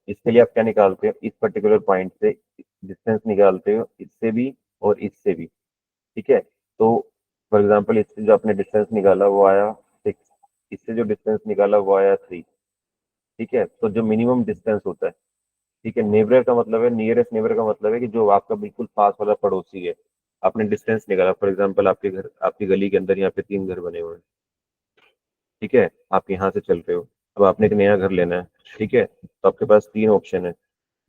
इसके लिए आप क्या निकालते हो, इस पर्टिकुलर पॉइंट से डिस्टेंस निकालते हो, इससे भी और इससे भी। ठीक है, तो फॉर एग्जाम्पल इससे जो आपने डिस्टेंस निकाला वो आया 6, इससे जो डिस्टेंस निकाला वो आया 3। ठीक है, तो जो मिनिमम डिस्टेंस होता है, ठीक है, नेबर का मतलब है, नियरेस्ट नेबर का मतलब है कि जो आपका बिल्कुल पास वाला पड़ोसी है। आपने डिस्टेंस निकाला, फॉर एग्जाम्पल आपके घर, आपकी गली के अंदर यहाँ पे 3 घर बने हुए हैं। ठीक है, आप यहाँ से चल रहे हो, अब आपने एक नया घर लेना है। ठीक है, तो आपके पास 3 ऑप्शन है,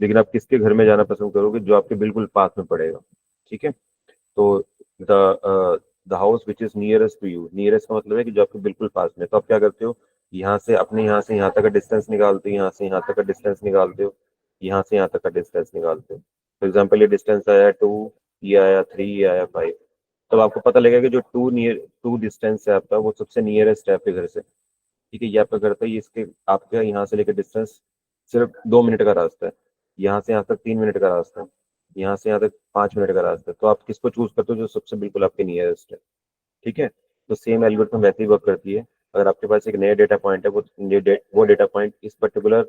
लेकिन आप किसके घर में जाना पसंद करोगे, जो आपके बिल्कुल पास में पड़ेगा। ठीक है, तो the house which is nearest to you, nearest का मतलब है कि जो आपके बिल्कुल पास में। तो आप क्या करते हो, यहाँ से अपने यहाँ से यहाँ तक का डिस्टेंस निकालते हो, यहाँ से यहाँ तक का डिस्टेंस निकालते हो, यहाँ से यहाँ तक का डिस्टेंस निकालते हो। फॉर एग्जाम्पल ये डिस्टेंस आया 2, ये आया 3, ये आया 5। तब आपको पता लगेगा कि जो टू डिस्टेंस है आपका वो सबसे नियरेस्ट है आपके घर से। ठीक है, ये आपका घर था, ये इसके आपके यहाँ से लेकर डिस्टेंस सिर्फ 2 मिनट का रास्ता है, यहाँ से यहाँ तक 3 मिनट का रास्ता है, यहाँ से यहाँ तक 5 मिनट का रास्ता है। तो आप किसको चूज करते हो, जो सबसे बिल्कुल आपके नियरेस्ट है। ठीक है, तो सेम एल्गोरिथम वैसे ही वर्क करती है। अगर आपके पास एक नया डेटा पॉइंट है, वो डेटा पॉइंट इस पर्टिकुलर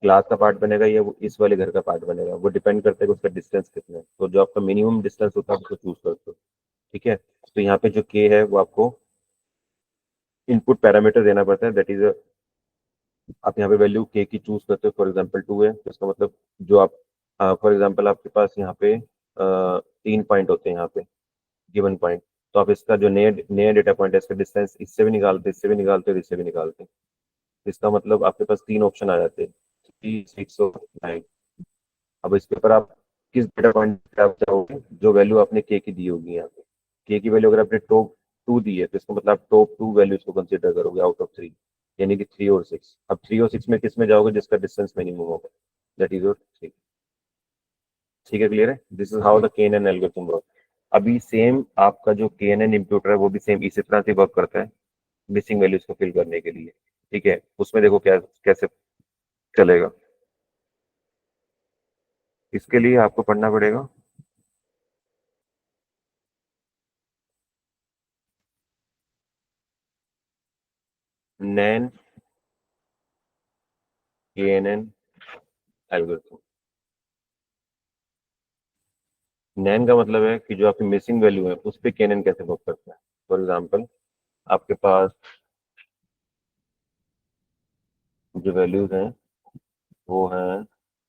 क्लास का पार्ट बनेगा या वो इस वाले घर का पार्ट बनेगा, वो डिपेंड करता है कि उसका डिस्टेंस कितना है। तो जो आपका मिनिमम डिस्टेंस होता है उसको चूज करते हो। ठीक है, तो यहाँ पे जो के है वो आपको इनपुट पैरामीटर देना पड़ता है, दैट इज, आप यहाँ पे वैल्यू के की चूज करते हो। फॉर एग्जाम्पल 2 है, तो इसका मतलब जो आप, फॉर एग्जाम्पल आपके पास यहाँ पे 3 पॉइंट होते हैं यहाँ पे गिवन पॉइंट। तो आप इसका जो नया नया डेटा पॉइंट है इसका डिस्टेंस इससे भी निकालते, इससे भी निकालते और इससे भी निकालते। इसका मतलब आपके पास 3 ऑप्शन आ जाते हैं, 3, 6 और 9। अब इसके ऊपर आप किस डेटा पॉइंट पे आप चाहोगे, जो वैल्यू आपने के की दी होगी। यहाँ पे के की वैल्यू अगर आपने टॉप 2 दी है तो इसका मतलब आप टॉप 2 वैल्यूज को कंसिडर करोगे आउट ऑफ 3, यानी कि 3 और 6। अब 3 और 6 में किस में जाओगे, जिसका डिस्टेंस मिनिमम होगा, दैट इज योर 3। ठीक है, क्लियर है? दिस इज हाउ द के एन एन एल्गोरिथम वर्क। अभी सेम आपका जो के एन एन इम्प्यूटर है वो भी सेम इसी तरह से वर्क करता है, मिसिंग वैल्यूज को फिल करने के लिए। ठीक है, उसमें देखो क्या कैसे चलेगा। इसके लिए आपको पढ़ना पड़ेगा नैन के एन एन एल्गोरिथम। नैन का मतलब है कि जो आपकी मिसिंग वैल्यू है उस पे के एन एन कैसे वर्क करता है। फॉर एग्जाम्पल, आपके पास जो वैल्यूज हैं वो हैं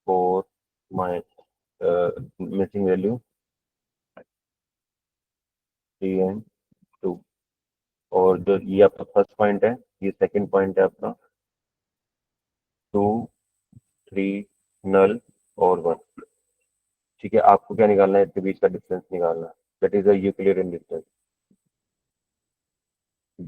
4 माइ मिसिंग वैल्यू 3 and 2, और जो ये आपका फर्स्ट पॉइंट है, ये सेकंड पॉइंट है आपका 2, 3, नल और 1। ठीक है, आपको क्या निकालना है, इसके बीच का डिस्टेंस निकालना है, that is a Euclidean distance.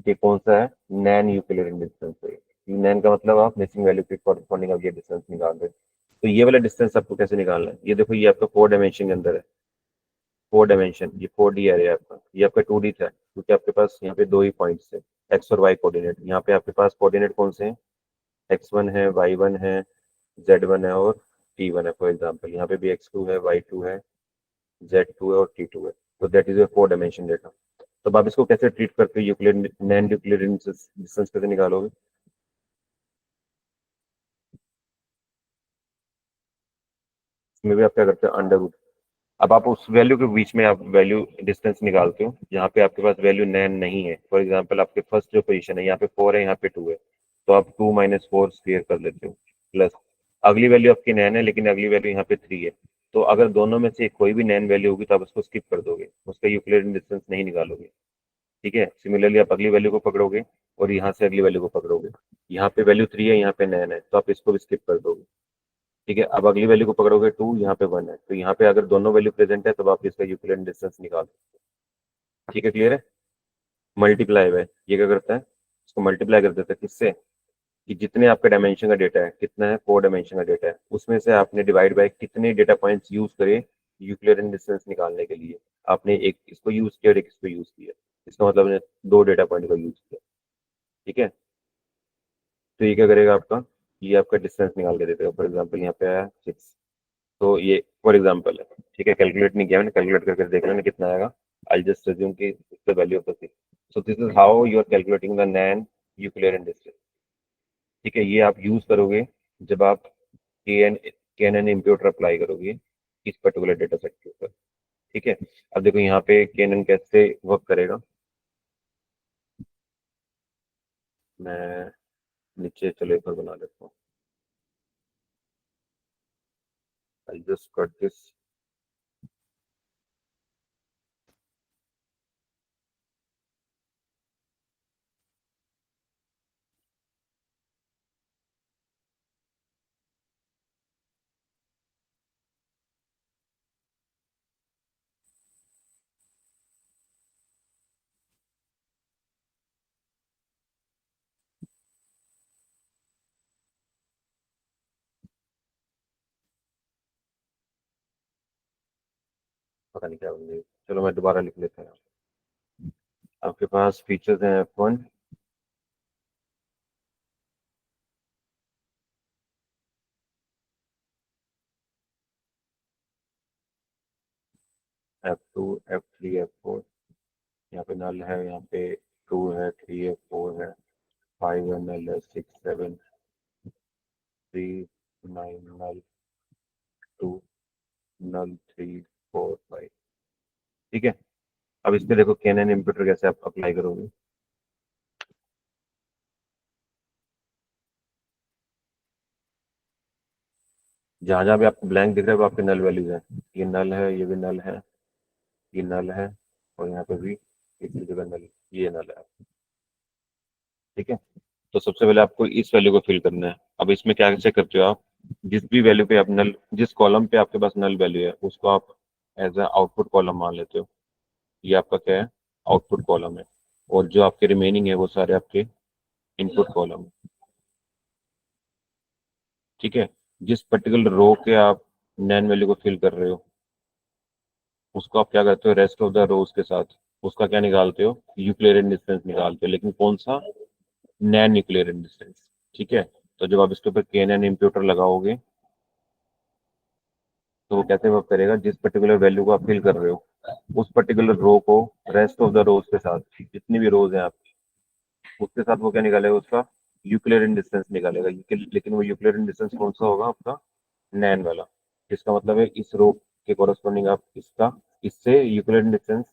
ये कौन सा है, नैन यूक्लिडियन डिस्टेंस है। नैन का मतलब आप मिसिंग वैल्यू के कॉरस्पॉन्डिंग आप ये डिस्टेंस निकाल रहे हैं। तो ये वाला डिस्टेंस आपको कैसे निकालना है, ये देखो ये आपका 4 डायमेंशन के अंदर है। 4 डायमेंशन, ये 4D एरे है आपका, ये आपका 2D था क्योंकि आपके पास यहाँ पे दो ही पॉइंट्स है, एक्स और वाई कोऑर्डिनेट। यहाँ पे आपके पास कोऑर्डिनेट कौन से हैं, x1 है, y1 है, z1 है और t1 है। फॉर एग्जाम्पल यहाँ पे भी x2 है, y2 है, z2 है और t2 है। तो that is your 4 dimension data. तो आप इसको कैसे ट्रीट करते हो, यूक्लिड नॉन यूक्लिडियन डिस्टेंस कैसे निकालोगे। इसमें भी आप क्या करते हो, अंडर रूट। अब आप उस वैल्यू के बीच में आप वैल्यू डिस्टेंस निकालते हो जहाँ पे आपके पास वैल्यू नैन नहीं है। फॉर एग्जाम्पल आपके फर्स्ट जो पोजीशन है यहाँ पे 4 है, यहाँ पे 2 है, तो आप 2 - 4 स्क्वेयर कर लेते हो, प्लस अगली वैल्यू आपकी नैन है लेकिन अगली वैल्यू यहाँ पे 3 है। तो अगर दोनों में से कोई भी नैन वैल्यू होगी तो आप उसको स्किप कर दोगे, उसका यूक्लिडियन डिस्टेंस नहीं निकालोगे। ठीक है, सिमिलरली आप अगली वैल्यू को पकड़ोगे और यहाँ से अगली वैल्यू को पकड़ोगे। यहाँ पे वैल्यू 3 है, यहाँ पे नैन है, तो आप इसको भी स्किप कर दोगे। ठीक है, अब अगली वैल्यू को पकड़ोगे 2, यहाँ पे 1 है, तो यहाँ पे अगर दोनों वैल्यू प्रेजेंट है तो आप इसका यूक्लिडियन डिस्टेंस निकाल। ठीक है, क्लियर है? मल्टीप्लाई है, ये क्या करता है, इसको मल्टीप्लाई कर देता है किससे, कि जितने आपके डायमेंशन का डेटा है, कितना है 4 डायमेंशन का डेटा है, उसमें से आपने डिवाइड बाय कितने डेटा पॉइंट्स यूज करे यूक्लिडियन डिस्टेंस निकालने के लिए। आपने एक इसको यूज किया और एक इसको यूज किया, इसका मतलब ने 2 डेटा पॉइंट का यूज किया। ठीक है, तो ये क्या करेगा आपका, ये आपका डिस्टेंस निकाल के देगा। फॉर एग्जाम्पल यहाँ पे आया 6, तो ये फॉर एग्जाम्पल है। ठीक है, कैलकुलेट नहीं किया मैंने, कैलकुलेट करके देख लेना कितना आएगा। आई जस्ट अज्यूम कि the value of the 6। So this is how you are calculating the nan Euclidean distance. ठीक है, ये आप यूज करोगे जब आप के एन एन इम्प्यूटर अप्लाई करोगे इस पर्टिकुलर डेटा सेट के ऊपर। ठीक है, अब देखो यहाँ पे के एन एन कैसे वर्क करेगा। मैं नीचे चलो एक बार बना लेता हूँ। I just cut this. पता नहीं क्या बन, चलो मैं दोबारा लिख लेता हूँ। आपके पास फीचर्स हैं F1, F2, F3, F4। यहाँ पे नल है, यहाँ पे 2 है, 3 है, 4 है, 5 है, नल है, 6, 7, 3, 9, नल, 2, नल, 3, 4, 5। ठीक है, अब इस पे देखो कैनन इम्प्यूटर कैसे आप अप्लाई करोगे। जहां जहां भी आपको ब्लैंक दिख रहा है वो आपके नल वैल्यूज है। ये नल है, ये भी नल है, ये नल है और यहाँ पे भी इसकी जगह नल, ये नल है, ठीक है। तो सबसे पहले आपको इस वैल्यू को फिल करना है। अब इसमें क्या चेक करते हो आप, जिस भी वैल्यू पे आप नल, जिस कॉलम पे आपके पास नल वैल्यू है उसको आप एज अ आउटपुट कॉलम मान लेते हो। ये आपका क्या है, आउटपुट कॉलम है। और जो आपके रिमेनिंग है वो सारे आपके इनपुट कॉलम है, ठीक है। जिस पर्टिकुलर रो के आप नैन वैल्यू को फिल कर रहे हो उसको आप क्या करते हो, रेस्ट ऑफ द रोज के साथ उसका क्या निकालते हो, यूक्लिडियन डिस्टेंस निकालते हो, लेकिन कौन सा, नैन यूक्लिडियन डिस्टेंस, ठीक है। तो जब आप इसके ऊपर के एन इम्प्यूटर लगाओगे तो वो कैसे वर्क करेगा, जिस पर्टिकुलर वैल्यू को आप फिल कर रहे हो उस पर्टिकुलर रो को रेस्ट ऑफ द रोज के साथ, जितनी भी रोज हैं आपकी, उसके साथ वो क्या निकालेगा, उसका यूक्लिडियन डिस्टेंस निकालेगा। लेकिन वो यूक्लिडियन डिस्टेंस कौन सा होगा आपका, नैन वाला। इसका मतलब है इस रो के कॉरस्पॉन्डिंग आप इसका, इससे यूक्लिडियन डिस्टेंस,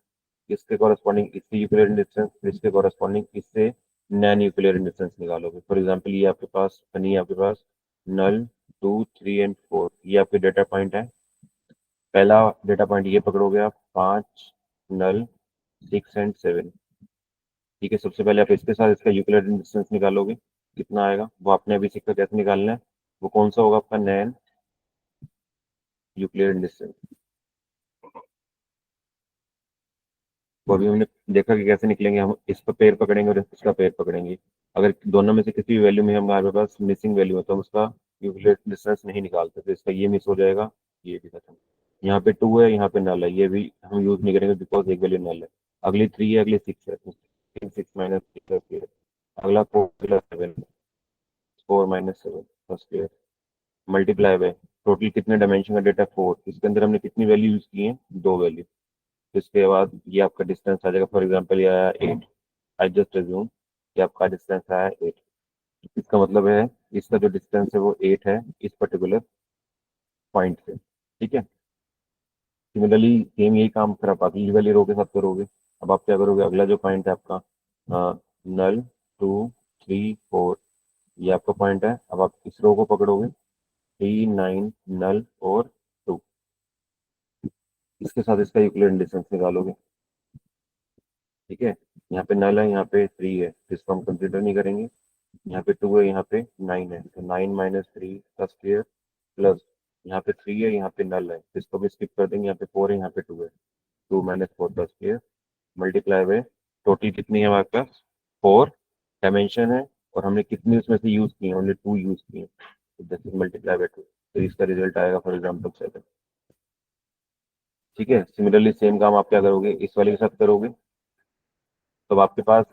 इसके कॉरस्पॉन्डिंग इससे यूक्लिडियन डिस्टेंस, इसके कॉरस्पॉन्डिंग इससे नैन यूक्लिडियन डिस्टेंस निकालोगे। फॉर एग्जाम्पल ये आपके पास बनी है, आपके पास नल 2 3 एंड 4, ये आपके डेटा पॉइंट है। पहला डेटा पॉइंट ये पकड़ोगे आप, 5 नल 6 एंड 7, ठीक है। सबसे पहले आप इसके साथ इसका यूक्लिडियन डिस्टेंस निकालोगे, कितना आएगा वो आपने अभी सीखा कैसे निकालना है। वो कौन सा होगा आपका, नैन यूक्लिडियन डिस्टेंस। वो अभी हमने देखा कि कैसे निकलेंगे, हम इसका पेड़ पकड़ेंगे और इसका पेड़ पकड़ेंगे। अगर दोनों में से किसी भी वैल्यू में हमारे पास मिसिंग वैल्यू है तो हम उसका यूक्लिडियन डिस्टेंस नहीं निकालते, तो इसका ये मिस हो जाएगा, ये भी खत्म। यहाँ पे 2 है, यहाँ पे नल है, ये भी हम यूज नहीं करेंगे बिकॉज एक वैल्यू नल है। अगली 3 है, अगली 6 है, 6 - 6 अगला 4 अगला 7, 4 - 7 first year multiply by, total कितने डायमेंशन का डेटा 4, इसके अंदर हमने कितनी वैल्यू यूज की है, 2 वैल्यू। इसके बाद ये आपका डिस्टेंस आ जाएगा, फॉर एग्जाम्पल ये आया 8, आई जस्ट अज्यूम कि आपका डिस्टेंस आया 8। इसका मतलब है इसका जो डिस्टेंस है वो 8 है इस पर्टिकुलर पॉइंट से, ठीक है। सिमिलरली सेम यही काम फिर आप अगली वाली रो के साथ करोगे। अब आप क्या करोगे, अगला जो पॉइंट है आपका नल 2 3 4, ये आपका पॉइंट है। अब आप इस रो को पकड़ोगे, 3 9 नल और 2, इसके साथ इसका यूक्लिडियन डिस्टेंस निकालोगे, ठीक है। यहाँ पे नल है, यहाँ पे 3 है, तो इसको हम कंसिडर नहीं करेंगे। यहाँ पे 2 है, यहाँ पे 9 है, तो 9 - 3 फर्स्ट ईयर प्लस यहाँ पे 3 है, यहाँ पे नल है, तो इसको भी स्किप कर देंगे। यहाँ पे 4 है, यहाँ पे 2 है, 2 - 4 first year multiply by, total कितनी है हमारे पास, 4 डायमेंशन है और हमने कितनी उसमें से यूज की है, ओनली 2 यूज की है, तो दिस इज मल्टीप्लाई बाय 2, तो इसका रिजल्ट आएगा फॉर एग्जाम्पल 7, ठीक है। सिमिलरली सेम काम आप क्या करोगे, इस वाले के साथ करोगे। तो आपके पास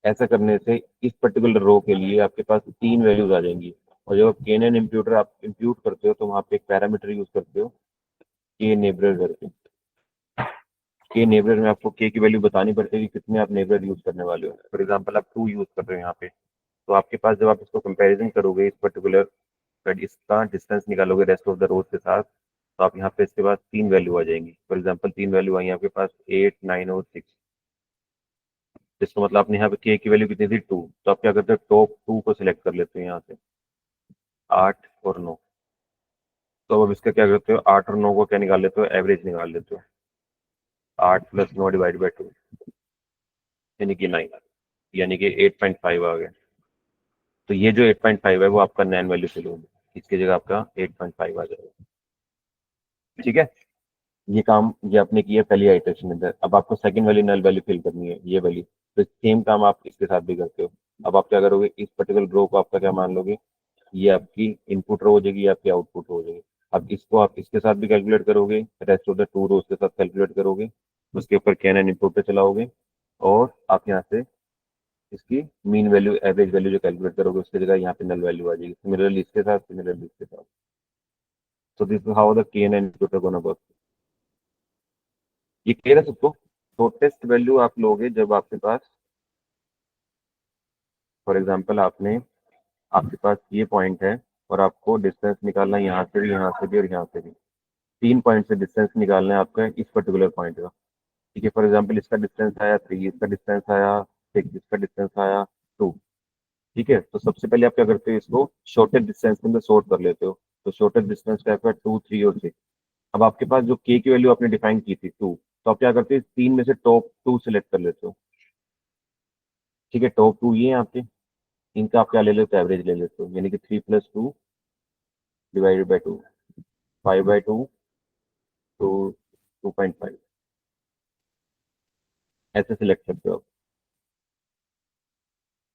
ऐसा करने से इस पर्टिकुलर रो के लिए आपके पास 3 वैल्यूज आ जाएंगी। और जब आप केएनएन इम्प्यूटर आप इम्प्यूट करते हो तो वहाँ पे एक पैरामीटर यूज करते हो, के नेबरर करके। के नेबरर में आपको के की वैल्यू बतानी पड़ती है कि कितने आप नेबरर यूज करने वाले हो। फॉर एग्जाम्पल आप 2 यूज कर रहे हो यहाँ पे, तो आपके पास जब आप इसको कंपेरिजन करोगे इस पर्टिकुलर इसका डिस्टेंस निकालोगे रेस्ट ऑफ द रोज के साथ, तो आप यहाँ पे इसके बाद 3 वैल्यू आ जाएंगी। फॉर एग्जाम्पल 3 वैल्यू आई आपके पास 8 9 और 6, इसका मतलब आपने यहाँ पे के की वैल्यू कितनी थी 2, तो आप क्या करते हो, टॉप 2 को सिलेक्ट कर लेते हो यहाँ से, 8 और 9। तो अब इसका क्या करते हो, 8 और 9 को क्या निकाल लेते हो, एवरेज निकाल लेते हो, 8 + 9 ÷ 2 यानी कि 9, यानी कि 8.5 आ गया। तो ये जो 8.5 है वो आपका नैन वैल्यू फिल होगी, इसकी जगह आपका 8.5 आ जाएगा, ठीक है। ये काम ये आपने किया पहली आइटरेशन में। अब आपको सेकंड वाली नल वैल्यू फिल करनी है, ये वाली, तो सेम काम आप इसके साथ भी करते हो। अब आप क्या करोगे, इस पर्टिकुलर रो को आपका क्या मान लोगे, ये आपकी इनपुट रो हो जाएगी, ये आपकी आउटपुट रो हो जाएगी। अब इसको आप इसके साथ भी कैलकुलेट करोगे, रेस्ट ऑफ द 2 रोज के साथ कैलकुलेट करोगे, उसके ऊपर कैनन इनपुट पे चलाओगे और आप यहाँ से इसकी मीन वैल्यू एवरेज वैल्यू जो कैलकुलेट करोगे उसकी जगह यहाँ पे नल वैल्यू आ जाएगी, सिमिलरली इसके साथ, सिमिलरली इसके साथ। सो this is how the KNN input gonna work. ये क्लियर है सबको। तो टेस्ट वैल्यू आप लोगे जब आपके पास, फॉर एग्जांपल आपने, आपके पास ये पॉइंट है और आपको डिस्टेंस निकालना है यहाँ से भी, यहाँ से भी और यहाँ से भी, 3 पॉइंट से डिस्टेंस निकालना है आपका इस पर्टिकुलर पॉइंट का, ठीक है। फॉर एग्जांपल इसका डिस्टेंस आया 3, इसका डिस्टेंस आया 6, इसका डिस्टेंस आया 2, ठीक है। तो सबसे पहले आप क्या करते हो, इसको शॉर्टेस्ट डिस्टेंस के अंदर सॉर्ट कर लेते हो। तो शॉर्टेस्ट डिस्टेंस क्या है, 2 3 और 6। अब आपके पास जो के की वैल्यू आपने डिफाइन की थी 2, तो आप क्या करते हैं, तीन में से टॉप टू सिलेक्ट कर लेते हो। ठीक है, टॉप टू ये हैं आपके, इनका आप क्या ले लेते हो, एवरेज ले लेते हो, यानी कि 3 + 2 डिवाइडेड बाई 2, 5/2 तो 2.5, ऐसे सिलेक्ट करते हो आप।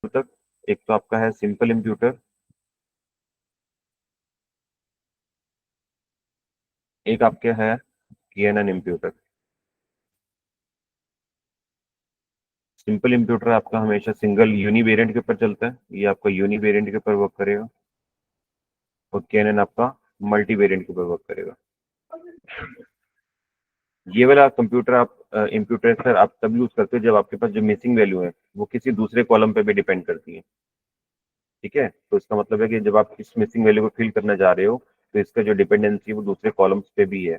तो तक एक तो आपका है सिंपल इम्प्यूटर, एक आपके है KNN इम्प्यूटर। सिंपल इम्प्यूटर आपका हमेशा सिंगल यूनी वेरिएंट के ऊपर चलता है, ये आपका यूनी वेरिएंट के ऊपर वर्क करेगा, और KNN आपका मल्टी वेरिएंट के ऊपर वर्क करेगा। ये वाला कंप्यूटर आप इम्प्यूटर सर आप तब यूज करते हो जब आपके पास जो मिसिंग वैल्यू है वो किसी दूसरे कॉलम पे भी डिपेंड करती है। ठीक है, तो इसका मतलब है कि जब आप इस मिसिंग वैल्यू को फिल करना जा रहे हो तो इसका जो डिपेंडेंसी है वो दूसरे कॉलम्स पे भी है।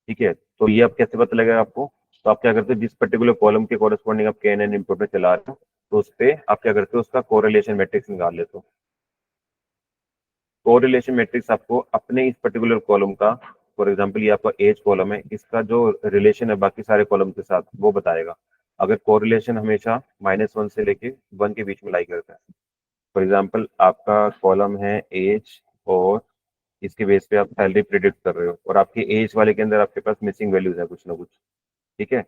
ठीक है, तो ये आप कैसे पता लगेगा आपको, तो आप क्या करते हो, जिस पर्टिकुलर कॉलम के कॉरेस्पॉन्डिंग आप KNN इम्प्यूटर चला रहे हो तो उस पे आप क्या करते हो, उसका कोरिलेशन मैट्रिक्स निकाल लेते हो। कोरिलेशन मैट्रिक्स आपको अपने इस पर्टिकुलर कॉलम का, फॉर एग्जांपल ये आपका एज कॉलम है, इसका जो रिलेशन है बाकी सारे कॉलम के साथ वो बताएगा। अगर कोरिलेशन हमेशा -1 से लेके 1 के बीच में लाई करता है, फॉर एग्जांपल आपका कॉलम है एज, और इसके बेस पे आप सैलरी प्रिडिक्ट कर रहे हो, और आपके एज वाले के अंदर आपके पास मिसिंग वैल्यूज है कुछ ना कुछ। ठीक है,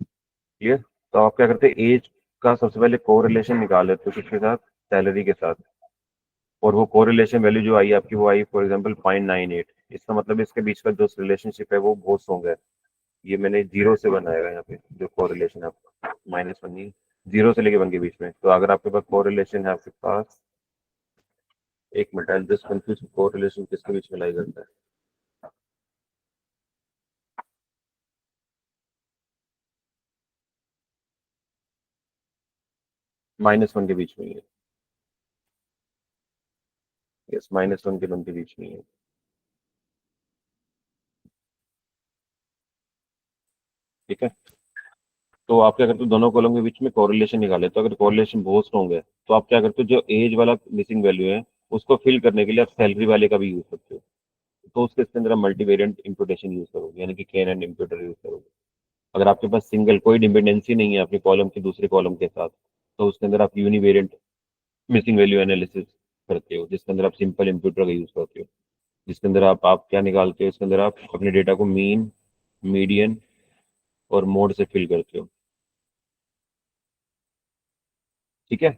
क्लियर। तो आप क्या करते हैं, एज का सबसे पहले कोरिलेशन निकाल लेते हो किसके साथ, सैलरी के साथ, और वो कोरिलेशन वैल्यू जो आई आपकी वो आई फॉर एग्जांपल 0.98। इसका मतलब इसके बीच का जो रिलेशनशिप है वो बहुत स्ट्रॉन्ग है। ये मैंने 0 से बनाया है यहाँ पे, जो कोरिलेशन है आपका -1 नहीं, 0 से लेके 1 के बीच में। तो अगर आपके पास कोरिलेशन है आपके पास, एक minute, I just confuse, correlation किसके बीच में लाई करता है, -1 के बीच में ही है। यस, -1 के 1 के बीच में ही है। ठीक है, तो आप क्या करते हो, दोनों कॉलम के बीच में कोरिलेशन निकाले, तो अगर कोरिलेशन बहुत स्ट्रॉन्ग है तो आप क्या करते हो, जो एज वाला मिसिंग वैल्यू है उसको फिल करने के लिए आप सैलरी वाले का भी यूज करते हो। तो उसके इसके अंदर आप मल्टीवेरिएंट इंप्यूटेशन यूज करोगे, यानी कि KNN इम्प्यूटर यूज करोगे। अगर आपके पास सिंगल कोई डिपेंडेंसी नहीं है अपने कॉलम की दूसरे कॉलम के साथ, तो उसके अंदर आप यूनिवेरिएंट मिसिंग वैल्यू एनालिसिस करते हो, जिसके अंदर आप सिंपल इम्प्यूटर का यूज करते हो, जिसके अंदर आप क्या निकालते हो, इसके अंदर आप अपने डेटा को मीन, मीडियन और मोड से फिल करते हो। ठीक है,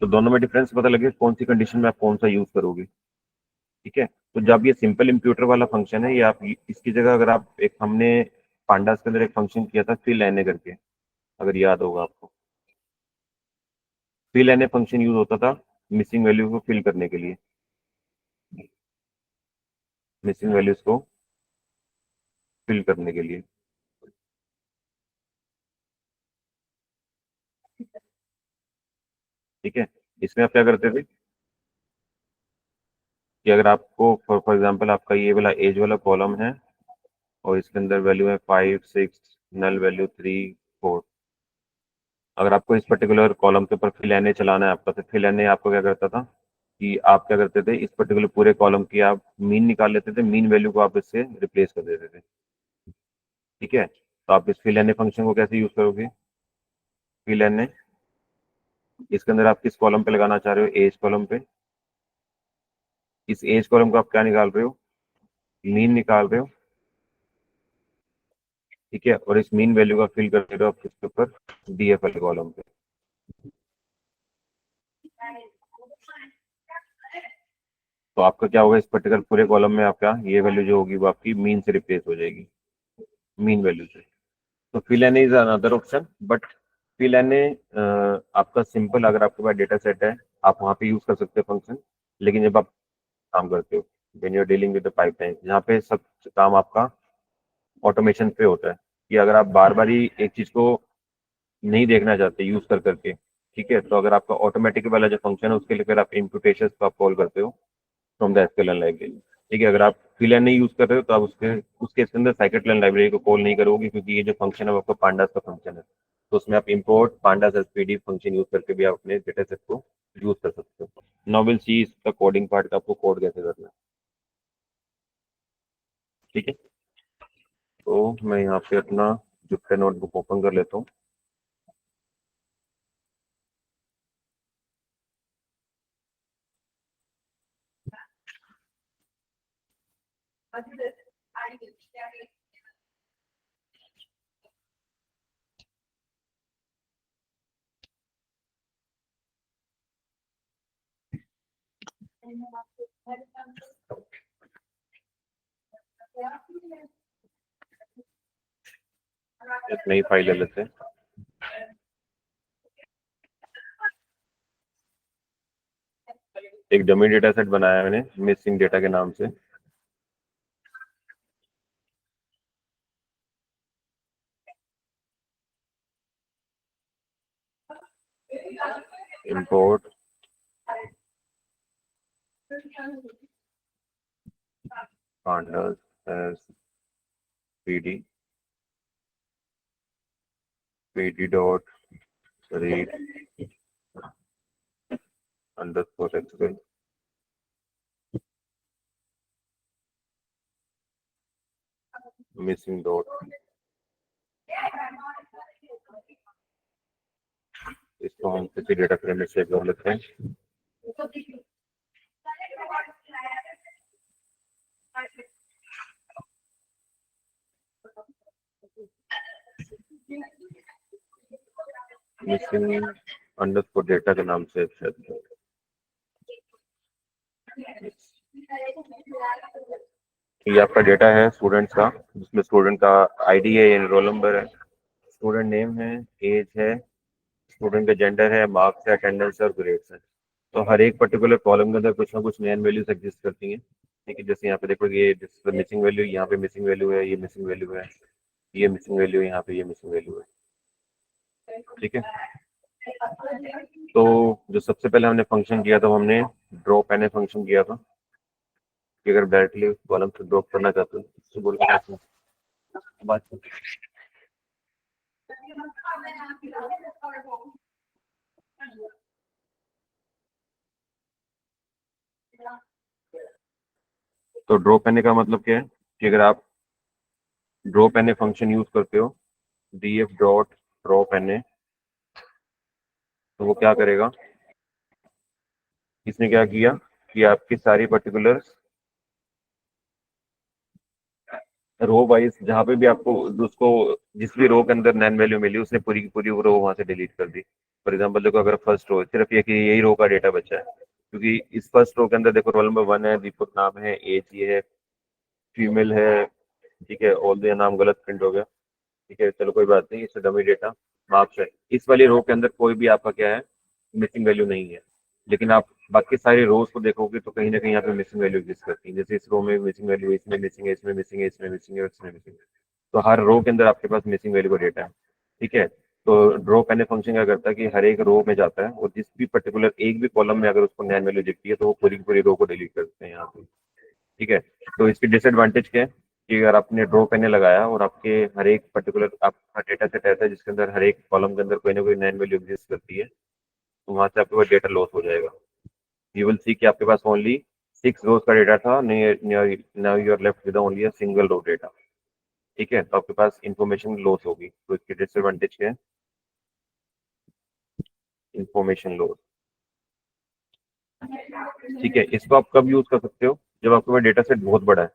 तो दोनों में डिफरेंस पता लगे कौन सी कंडीशन में आप कौन सा यूज करोगे। ठीक है, तो जब ये सिंपल इम्प्यूटर वाला फंक्शन है, ये आप इसकी जगह अगर आप एक, हमने पांडास के अंदर एक फंक्शन किया था फिल एन करके, अगर याद होगा आपको, फिल एन फंक्शन यूज होता था मिसिंग वैल्यू को फिल करने के लिए, मिसिंग वैल्यूज को फिल करने के लिए। ठीक है, इसमें आप क्या करते थे कि अगर आपको फॉर एग्जांपल आपका ये वाला एज वाला कॉलम है, और इसके अंदर वैल्यू है 5, 6, नल वैल्यू 3, 4, अगर आपको इस पर्टिकुलर कॉलम के ऊपर फिल एन चलाना है आपका, तो फिल एन आपको क्या करता था कि आप क्या करते थे, इस पर्टिकुलर पूरे कॉलम की आप मीन निकाल लेते थे, मीन वैल्यू को आप इससे रिप्लेस कर देते थे। ठीक है, तो आप इस फिल एन फंक्शन को कैसे यूज करोगे, फिल एन, इसके अंदर आप किस कॉलम पे लगाना चाह रहे हो, एज कॉलम पे, इस एज कॉलम को आप क्या निकाल रहे हो, मीन निकाल रहे हो। ठीक है, और इस मीन वैल्यू का फिल कर दे रहे हो आप किसके ऊपर, DF वाले कॉलम पे। तो आपका क्या होगा, इस पर्टिकुलर पूरे कॉलम में आपका ये वैल्यू जो होगी वो आपकी मीन से रिप्लेस हो जाएगी, मीन वैल्यू से। तो fill N is another option, but fill N आपका सिंपल, अगर आपके पास डेटा सेट है आप वहाँ पे यूज कर सकते हो फंक्शन, लेकिन जब आप काम करते हो, when you are dealing with the pipeline, जहाँ पे सब काम आपका ऑटोमेशन पे होता है, कि अगर आप बार बार ही एक चीज को नहीं देखना चाहते यूज कर करके, ठीक है, तो अगर आपका ऑटोमेटिक वाला जो फंक्शन है उसके लिए फिर आप इम्प्यूटेशन को आप कॉल करते हो फ्रॉम द एसक्यूएल लाइब्रेरी। ठीक है, अगर आप फिलन नहीं यूज कर रहे हो तो आप उसके उसके इसके अंदर साइकिट लाइब्रेरी को कॉल नहीं करोगे, क्योंकि ये जो फंक्शन है वो आपका पांडास का फंक्शन है। तो उसमें आप import pandas SPD function use करके भी आप अपने डेटा सेट को यूज कर सकते हो। नाउ विल सी इसका कोडिंग पार्ट का आपको कोड कैसे करना है। ठीक है, तो मैं यहाँ पे अपना जुपिटर नोटबुक ओपन कर लेता हूँ। एक नई फाइल ले लेते हैं। एक डमी डेटा सेट बनाया मैंने मिसिंग डेटा के नाम से। Import pandas as pd dot read underscore excel missing dot। इसको हम किसी डेटा फ्रेम में सेव कर लेते हैं। मिसिंग अंडरस्कोर डेटा के नाम से शायद। ये आपका डेटा है स्टूडेंट्स का, जिसमें स्टूडेंट का आईडी है, रोल नंबर है, स्टूडेंट नेम है, एज है, स्टूडेंट का जेंडर है, मार्क्स है, अटेंडेंस है और ग्रेड्स है। तो हर एक पर्टिकुलर कॉलम के अंदर कुछ ना कुछ नैन वैल्यूज एग्जिस्ट करती हैं। ठीक है, जैसे यहाँ पे देखो ये मिसिंग वैल्यू, यहाँ पे मिसिंग वैल्यू है, ये मिसिंग वैल्यू है, ये मिसिंग वैल्यू है, यहाँ पे ये मिसिंग वैल्यू है। ठीक है, तो जो सबसे पहले हमने फंक्शन किया था, हमने ड्रॉप एन ए फंक्शन किया था कि अगर डायरेक्टली कॉलम से ड्रॉप करना चाहते हो तो बोल बात। तो ड्रॉप एन ए का मतलब क्या है कि अगर आप drop N A function use करते हो, df dot drop N A, तो वो क्या करेगा, इसने क्या किया कि आपकी सारी पर्टिकुलर रो वाइज जहाँ पे भी आपको उसको जिस भी रो के अंदर नैन वैल्यू मिली, उसने पूरी की पूरी वो रो वहां से डिलीट कर दी। फॉर एग्जाम्पल देखो, अगर फर्स्ट रो सिर्फ ये कि यही रो का डेटा बचा है, क्योंकि इस फर्स्ट रो के अंदर देखो रोल नंबर 1 है, दीपक नाम है, एज ये है, फीमेल है। ठीक है, ऑल ये नाम गलत प्रिंट हो गया। ठीक है, चलो कोई बात नहीं, इससे डमी डेटा मार्क्स है। इस वाली रो के अंदर कोई भी आपका क्या है, मिसिंग वैल्यू नहीं है। लेकिन आप बाकी सारी रोज को देखोगे तो कहीं ना कहीं यहाँ पे मिसिंग वैल्यू एग्जिस्ट करती है। जैसे इस रो में मिसिंग वैल्यू, इसमें मिसिंग है, इसमें मिसिंग है, इसमें मिसिंग है, इसमें मिसिंग है। तो हर रो के अंदर आपके पास मिसिंग वैल्यू का डेटा है। ठीक है, तो ड्रॉ करने फंक्शन क्या करता है कि हर एक रो में जाता है और जिस भी पर्टिकुलर एक भी कॉलम में अगर उसको नैन वैल्यू दिखती है तो वो पूरी की पूरी रो को डिलीट कर देते हैं यहाँ पे। ठीक है, तो इसकी डिसएडवांटेज क्या है कि अगर आपने ड्रॉ करने लगाया और आपके हर एक पर्टिकुलर आपका डेटा सेट ऐसा है जिसके अंदर हर एक कॉलम के अंदर कोई ना कोई नैन वैल्यू एग्जिस्ट करती है, तो वहां से आपके पास डेटा लॉस हो जाएगा। यू विल सी कि आपके पास ओनली 6 रोज का डेटा था, now you are left with only a single row data. ठीक है, तो आपके पास इंफॉर्मेशन लॉस होगी। तो इसकी डिसएडवांटेज क्या है, इंफॉर्मेशन लॉस। ठीक है, इसको आप कब यूज कर सकते हो, जब आपके पास डेटा सेट बहुत बड़ा है।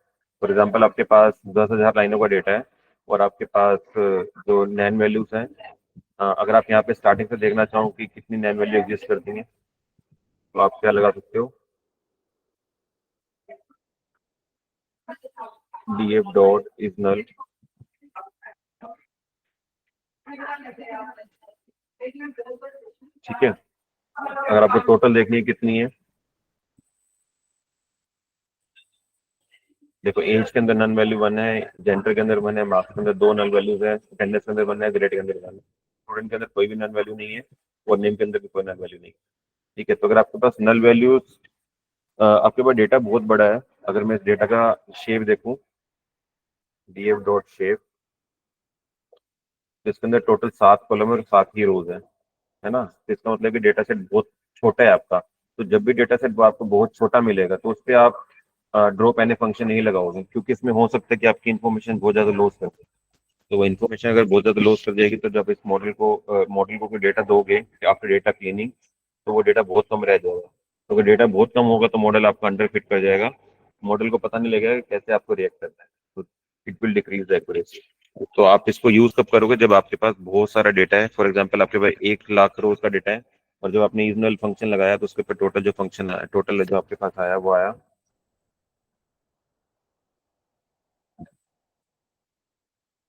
फॉर एग्जाम्पल आपके पास 10,000 लाइनों का डेटा है और आपके पास जो नैन वैल्यूज हैं, अगर आप यहाँ पे स्टार्टिंग से देखना चाहो कि कितनी नैन वैल्यू एग्जिस्ट करती हैं, तो आप क्या लगा सकते हो, df डॉट इज नल। ठीक है, अगर आपको टोटल देखनी है कितनी है, देखो एज के अंदर नन वैल्यू 1 है, जेंडर के अंदर 1 है, मार्क्स के अंदर 2 नल वैल्यूज है, अटेंडेंस के अंदर 1 है, ग्रेड के अंदर 1 है, स्टूडेंट के अंदर कोई भी नन वैल्यू नहीं है और नेम के अंदर भी कोई नन वैल्यू नहीं है। ठीक है, तो अगर आपके पास नल वैल्यूज, आपके पास डेटा बहुत बड़ा है, अगर मैं इस डेटा का शेप देखूं, df डॉट शेप, तो इसके अंदर टोटल 7 कॉलम और 7 ही रोज है ना। तो इसका मतलब कि डेटा सेट बहुत छोटा है आपका। तो जब भी डेटा सेट आपको बहुत छोटा मिलेगा तो उस पर आप ड्रॉप एन फंक्शन नहीं लगाओगे, क्योंकि इसमें हो सकता है कि आपकी इन्फॉर्मेशन बहुत ज्यादा लॉस कर दे। तो वो इन्फॉर्मेशन अगर बहुत ज्यादा लॉस कर जाएगी, तो जब इस मॉडल को कोई डेटा दोगे आफ्टर डेटा क्लीनिंग, तो वो डेटा बहुत कम रह जाएगा। तो अगर डेटा बहुत कम होगा तो मॉडल आपका अंडर फिट कर जाएगा, मॉडल को पता नहीं लगेगा कि कैसे आपको रिएक्ट करना है, तो it will decrease the accuracy. तो आप इसको यूज कब करोगे, जब आपके पास बहुत सारा डेटा है। फॉर एग्जाम्पल आपके पास 1 लाख रोज का डेटा है, और जब आपने ईजनल फंक्शन लगाया तो उसके ऊपर टोटल जो फंक्शन आया, टोटल जो आपके पास आया वो आया,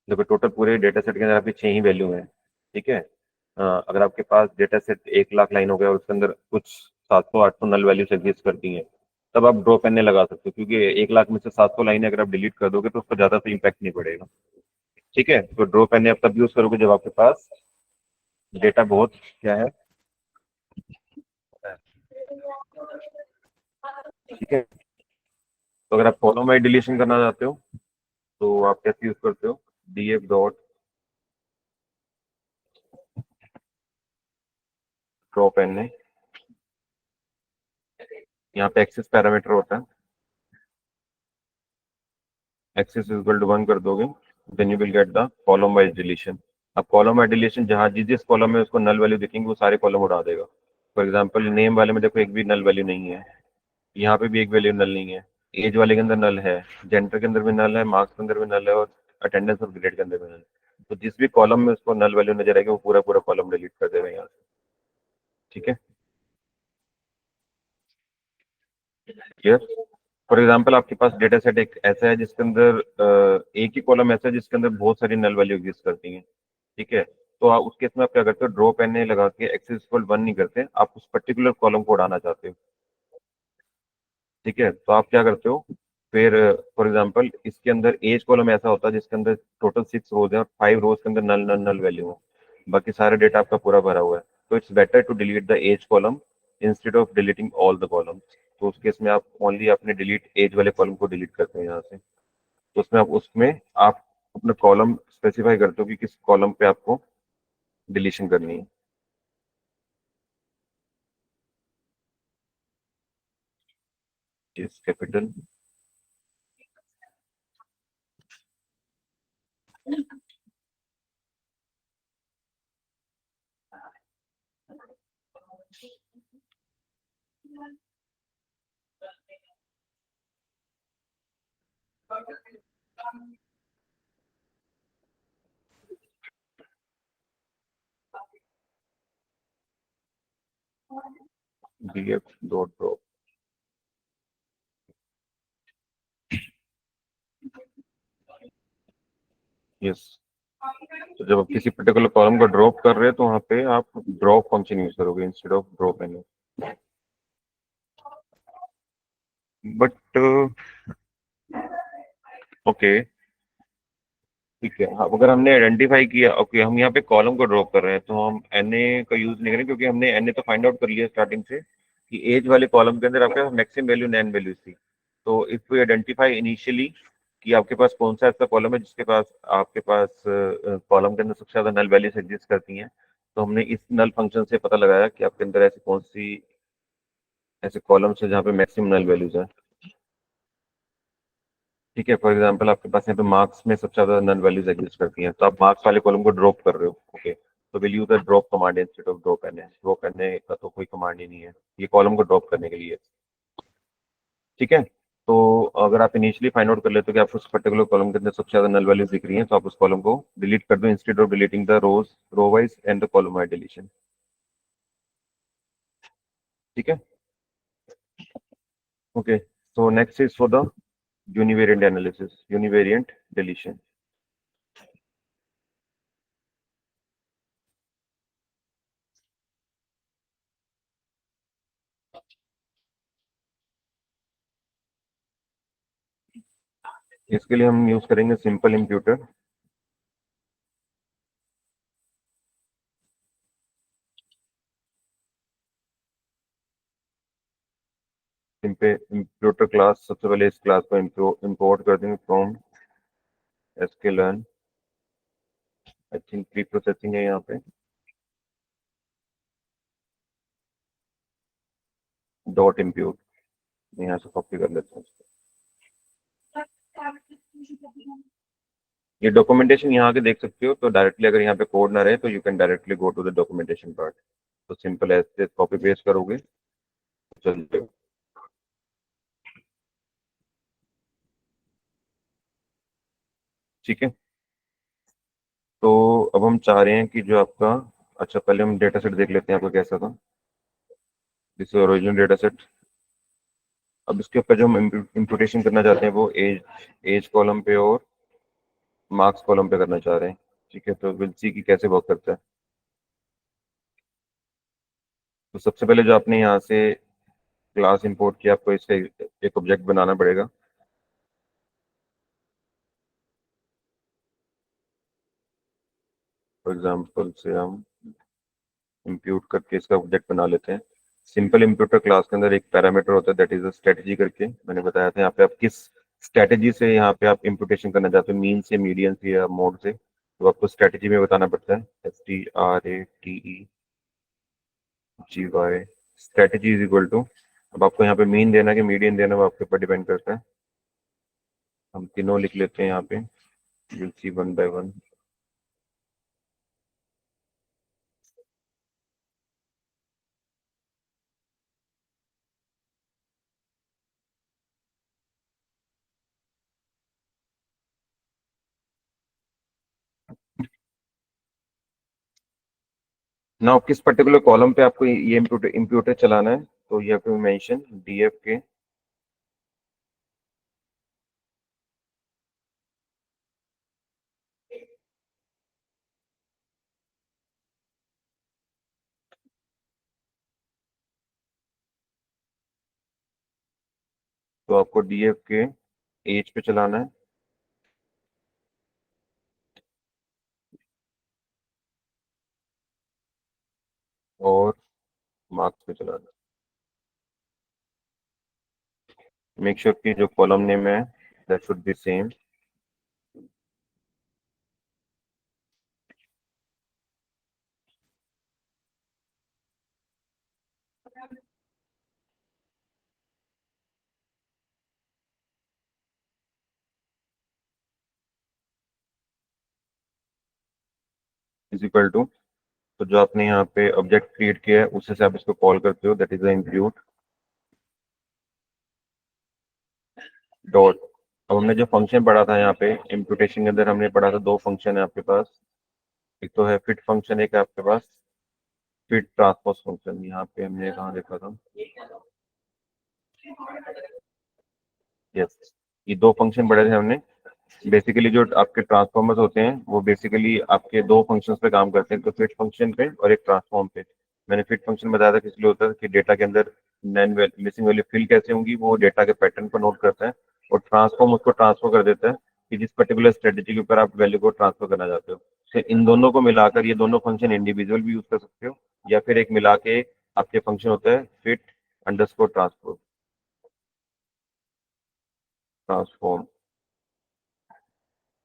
देखो टोटल पूरे डेटा सेट के अंदर आपकी 6 ही वैल्यू है। ठीक है। अगर आपके पास डेटा सेट 1 लाख लाइन हो गया और उसके अंदर कुछ 700 800 नल वैल्यूज एग्जिस्ट करती हैं, तब आप ड्रॉप एन लगा सकते हो, क्योंकि 1 लाख में से 700 लाइनें अगर आप डिलीट कर दोगे तो उसका ज्यादा तो इम्पैक्ट नहीं पड़ेगा। ठीक है। तो ड्रॉप एन आप तब यूज करोगे जब आपके पास डेटा बहुत क्या है। ठीक है। तो अगर आप कॉलम वाइज डिलीशन करना चाहते हो तो आप कैसे यूज करते हो, df डॉट ड्रॉप एन, यहाँ पे एक्सेस पैरामीटर होता है, एक्सेस इक्वल टू 1 कर दोगे, then you will get the column wise deletion. अब कॉलम वाइज डिलीशन जहाँ जिस जिस कॉलम में उसको नल वैल्यू दिखेंगे वो सारे कॉलम उड़ा देगा। फॉर एग्जाम्पल नेम वाले में देखो एक भी नल वैल्यू नहीं है, यहाँ पे भी एक वैल्यू नल नहीं है, एज वाले के अंदर नल है, जेंडर के अंदर भी नल है, मार्क्स के अंदर भी नल है, और अटेंडेंस और ग्रेड के अंदर भी नल है। तो जिस भी कॉलम में उसको नल वैल्यू नजर आएगी वो पूरा पूरा कॉलम डिलीट कर देगा यहाँ से। ठीक है। क्लियर। फॉर एग्जाम्पल आपके पास डेटा सेट एक ऐसा है जिसके अंदर एक ही कॉलम ऐसा है जिसके अंदर बहुत सारी नल वैल्यू एग्जिस्ट करती हैं। ठीक है। तो आप उस केस में आप क्या करते हो, ड्रॉप एन लगा के एक्सेस इक्वल 1 नहीं करते, आप उस पर्टिकुलर कॉलम को उड़ाना चाहते हो। ठीक है। तो आप क्या करते हो फिर, फॉर एग्जाम्पल इसके अंदर एज कॉलम ऐसा होता है जिसके अंदर टोटल 6 रोज है और 5 रोज के अंदर नल नल नल वैल्यू है, बाकी सारा डेटा आपका पूरा भरा हुआ है। तो it's better to delete the age column instead of deleting all the column. तो उस केस में आप ओनली अपने डिलीट एज वाले कॉलम को डिलीट करते हैं यहाँ से। तो उसमें आप अपना कॉलम स्पेसिफाई करते हो कि किस कॉलम पे आपको डिलीशन करनी है। इस capital df dot drop. Yes. तो जब आप किसी पर्टिकुलर कॉलम को ड्रॉप कर रहे हैं तो वहाँ पे आप ड्रॉप फंक्शन यूज करोगे instead of drop an. But okay, ठीक है। हाँ, अगर हमने आइडेंटिफाई किया ओके हम यहाँ पे कॉलम को ड्रॉप कर रहे हैं तो हम एन का यूज नहीं करें, क्योंकि हमने एन तो फाइंड आउट कर लिया स्टार्टिंग से कि एज वाले कॉलम के अंदर आपके पास मैक्सिमम वैल्यू नैन वैल्यूज थी। तो इफ वी आइडेंटिफाई इनिशियली कि आपके पास कौन सा ऐसा कॉलम है जिसके पास आपके पास कॉलम के अंदर सबसे ज्यादा नल वैल्यूज एग्जिस्ट करती हैं, तो हमने इस नल फंक्शन से पता लगाया कि आपके अंदर ऐसी कौन सी ऐसे कॉलम्स है जहाँ पे मैक्सिमम नल वैल्यूज है। ठीक है। फॉर एग्जाम्पल आपके पास यहाँ पे मार्क्स में सबसे ज्यादा नन वैल्यूज एग्जिस्ट करती हैं, तो आप मार्क्स वाले कॉलम को ड्रॉप कर रहे हो। ओके, तो will use the drop command instead of drop an. Drop an का तो कोई कमांड ही नहीं है, ये कॉलम को ड्रॉप करने के लिए है। ठीक है। तो अगर आप इनिशियली फाइंड आउट कर लेते हो कि आपको उस पर्टिकुलर कॉलम के अंदर सबसे ज्यादा नल वैल्यूज दिख रही हैं, तो आप उस कॉलम को डिलीट कर दो instead of deleting the rows row wise and the column wise deletion. ठीक है। Okay, so next is for the univariant analysis, univariant deletion. इसके लिए हम यूज करेंगे सिंपल इंप्यूटर। इंप्यूटर क्लास, सबसे पहले इस क्लास को इंपोर्ट कर देंगे from sklearn। I think pre processing है यहाँ पे, डॉट इम्प्यूट, यहाँ से कॉपी कर लेते हैं इसको। ये डॉक्यूमेंटेशन यहाँ के देख सकते हो, तो डायरेक्टली अगर यहाँ पे कोड ना रहे तो you can directly go to the documentation part. तो सिंपल ऐसे कॉपी पेस्ट करोगे तो चल जाएगा। ठीक है, तो अब हम चाह रहे हैं कि जो आपका, अच्छा पहले हम डेटा सेट देख लेते हैं आपका कैसा था। This original data set. अब इसके ऊपर जो हम इम्प्यूटेशन करना चाहते हैं वो एज एज कॉलम पे और मार्क्स कॉलम पे करना चाह रहे हैं। ठीक है, तो विल सी की कैसे वर्क करता है। तो सबसे पहले जो आपने यहाँ से क्लास इंपोर्ट किया, आपको इसका एक ऑब्जेक्ट बनाना पड़ेगा। फॉर एग्जांपल से हम इंप्यूट करके इसका ऑब्जेक्ट बना लेते हैं। सिंपल इंप्यूटर क्लास के अंदर एक पैरामीटर होता है दैट इज अ स्ट्रेटजी करके, मैंने बताया था। यहाँ पे आप किस स्ट्रेटजी से यहाँ पे आप इंप्यूटेशन करना चाहते हो, मीन से, मीडियन से या मोड से, तो आपको स्ट्रेटजी में बताना पड़ता है। STRATEGY। Strategy is equal to, अब आपको यहाँ पे मीन देना है कि मीडियन देना है वो आपके ऊपर डिपेंड करता है। हम तीनों लिख लेते हैं यहाँ पे, will see one by one. Now किस पर्टिकुलर कॉलम पे आपको ये इम्प्यूटर चलाना है, तो ये आपको मेंशन डीएफ के, तो आपको डीएफ के एज पे चलाना है और मार्क्स पे चलाना है। मेक श्योर कि जो कॉलम नेम है that should be same. Is equal to, तो जो आपने यहाँ पे ऑब्जेक्ट क्रिएट किया है उससे से आप इसको कॉल करते हो, that is the input dot. अब हमने जो फंक्शन पढ़ा था यहाँ पे इम्प्यूटेशन के अंदर, हमने पढ़ा था दो फंक्शन है आपके पास। एक तो है फिट फंक्शन, एक है आपके पास फिट ट्रांसपोज फंक्शन। यहाँ पे हमने कहाँ देखा था, यस, ये दो फंक्शन पढ़े थे हमने। बेसिकली जो आपके ट्रांसफॉर्मर्स होते हैं वो बेसिकली आपके दो फंक्शंस पे काम करते हैं, तो फिट फंक्शन पे और एक ट्रांसफॉर्म पे। मैंने फिट फंक्शन बताया था किस लिए होता है, कि डेटा के अंदर नैन मिसिंग वैल्यू फिल कैसे होंगी, वो डेटा के पैटर्न को नोट करता है। और ट्रांसफॉर्म उसको ट्रांसफर कर देता है कि जिस पर्टिकुलर स्ट्रेटेजी के ऊपर आप वैल्यू को ट्रांसफर करना चाहते हो। तो इन दोनों को मिलाकर ये दोनों फंक्शन इंडिविजुअल भी यूज कर सकते हो, या फिर एक मिला के आपके फंक्शन होता है फिट अंडरस्कोर ट्रांसफॉर्म ट्रांसफॉर्म।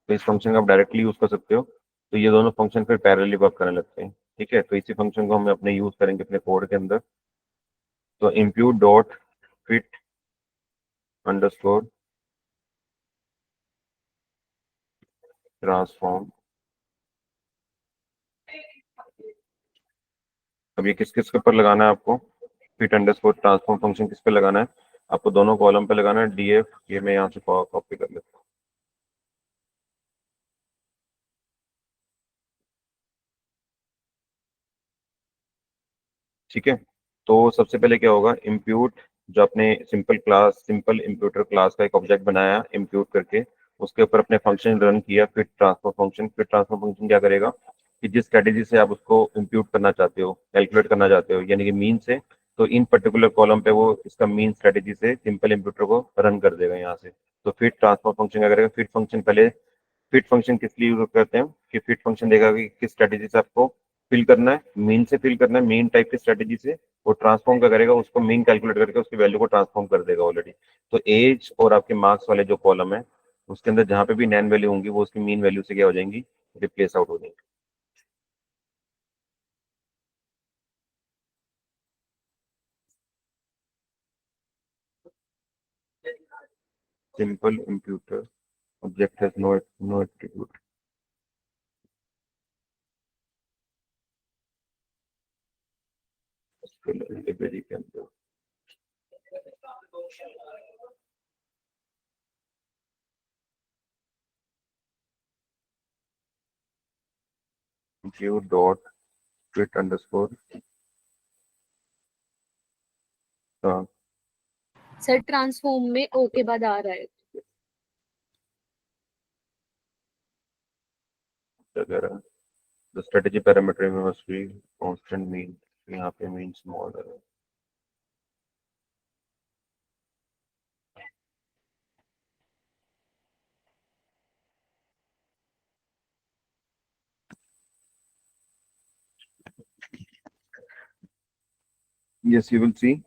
तो इस फंक्शन का आप डायरेक्टली यूज कर सकते हो। तो ये दोनों फंक्शन फिर पैरेलली वर्क करने लगते हैं। ठीक है, तो इसी फंक्शन को हम अपने यूज करेंगे अपने कोड के अंदर। तो impute dot fit underscore transform. अब ये किस किस के ऊपर लगाना है आपको, फिट अंडरस्कोर ट्रांसफॉर्म फंक्शन किस पे लगाना है, आपको दोनों कॉलम पे लगाना है। डीएफ, ये मैं यहाँ से कॉपी कर लेता हूँ। ठीक है, तो सबसे पहले क्या होगा, इम्प्यूट, जो अपने सिंपल इम्प्यूटर क्लास का एक ऑब्जेक्ट बनाया इम्प्यूट करके, उसके ऊपर अपने फंक्शन रन किया फिट ट्रांसफर फंक्शन क्या करेगा कि जिस स्ट्रेटेजी से आप उसको इम्प्यूट करना चाहते हो, कैलकुलेट करना चाहते हो, यानी कि मीन से, तो इन पर्टिकुलर कॉलम पे वो इसका मीन स्ट्रेटेजी से सिंपल इम्प्यूटर को रन कर देगा यहाँ से। तो फिट ट्रांसफर फंक्शन क्या करेगा, फिट फंक्शन पहले, फिट फंक्शन किस लिए यूज करते हैं कि फिट फंक्शन देगा कि किस स्ट्रेटेजी से आपको फिल करना है, मीन से फिल करना है, मीन टाइप की स्ट्रेटेजी से। वो ट्रांसफॉर्म क्या करेगा, उसको मीन कैलकुलेट करके उसकी वैल्यू को ट्रांसफॉर्म कर देगा ऑलरेडी। तो एज और आपके मार्क्स वाले जो कॉलम है उसके अंदर जहां पे भी नैन वैल्यू होंगी वो उसकी मीन वैल्यू से क्या हो जाएंगी, रिप्लेस आउट हो जाएंगी। Simple imputer Object has no attribute. Library के अंदर view dot fit underscore sir transform में ओ के बाद आ रहा है वगैरह the strategy parameter must be constant mean, यहाँ पे mean small है. Yes, you will see.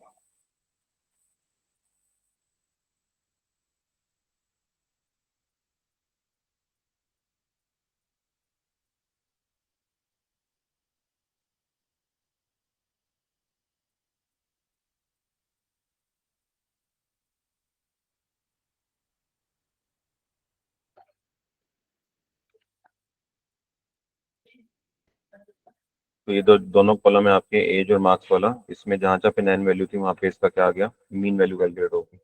तो ये दोनों कॉलम है आपके एज और मार्क्स वाला. इसमें जहाँ जहाँ पे नैन वैल्यू थी वहाँ पे इसका क्या आ गया, मीन वैल्यू कैलकुलेट होगी.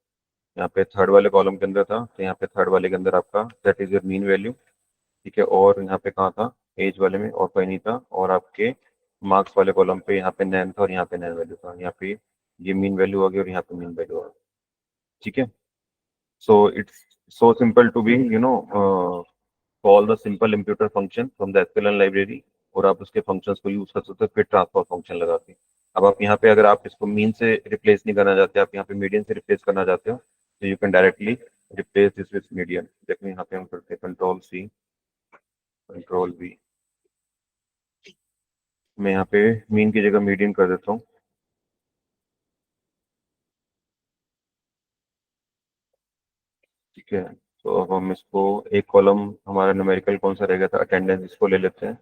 यहाँ पे थर्ड वाले कॉलम के अंदर था, तो यहाँ पे थर्ड वाले के अंदर आपका that is your mean value. ठीक है. और यहाँ पे कहाँ था, एज वाले में और कोई नहीं था. और आपके मार्क्स वाले कॉलम पे यहाँ पे नैन था और यहाँ पे नैन वैल्यू था. यहाँ पे ये मीन वैल्यू आ गई और यहाँ पे मीन वैल्यू आ गई. ठीक है. So it's so simple to be call the simple imputer function from the sklearn library. और आप उसके फंक्शंस को यूज कर सकते हो फिर ट्रांसफर फंक्शन लगा के. अब आप यहाँ पे अगर आप इसको मीन से रिप्लेस नहीं करना चाहते, आप यहाँ पे मीडियन से रिप्लेस करना चाहते हो, तो you can directly replace this with median. देखो यहाँ पे हम करते हैं कंट्रोल सी कंट्रोल वी. मैं यहाँ पे मीन की जगह मीडियन कर देता हूँ. ठीक है. तो अब हम इसको एक कॉलम हमारा न्यूमेरिकल कौन सा रहेगा था, अटेंडेंस, इसको ले लेते हैं.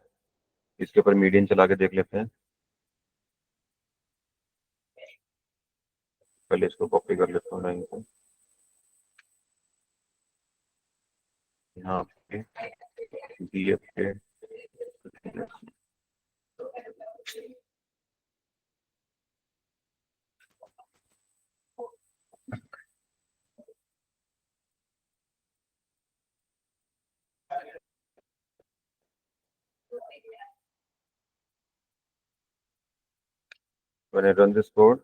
इसके ऊपर मीडियन चला के देख लेते हैं. पहले इसको कॉपी कर लेता हूँ लाइन को. यहाँ पे DF के when I run this code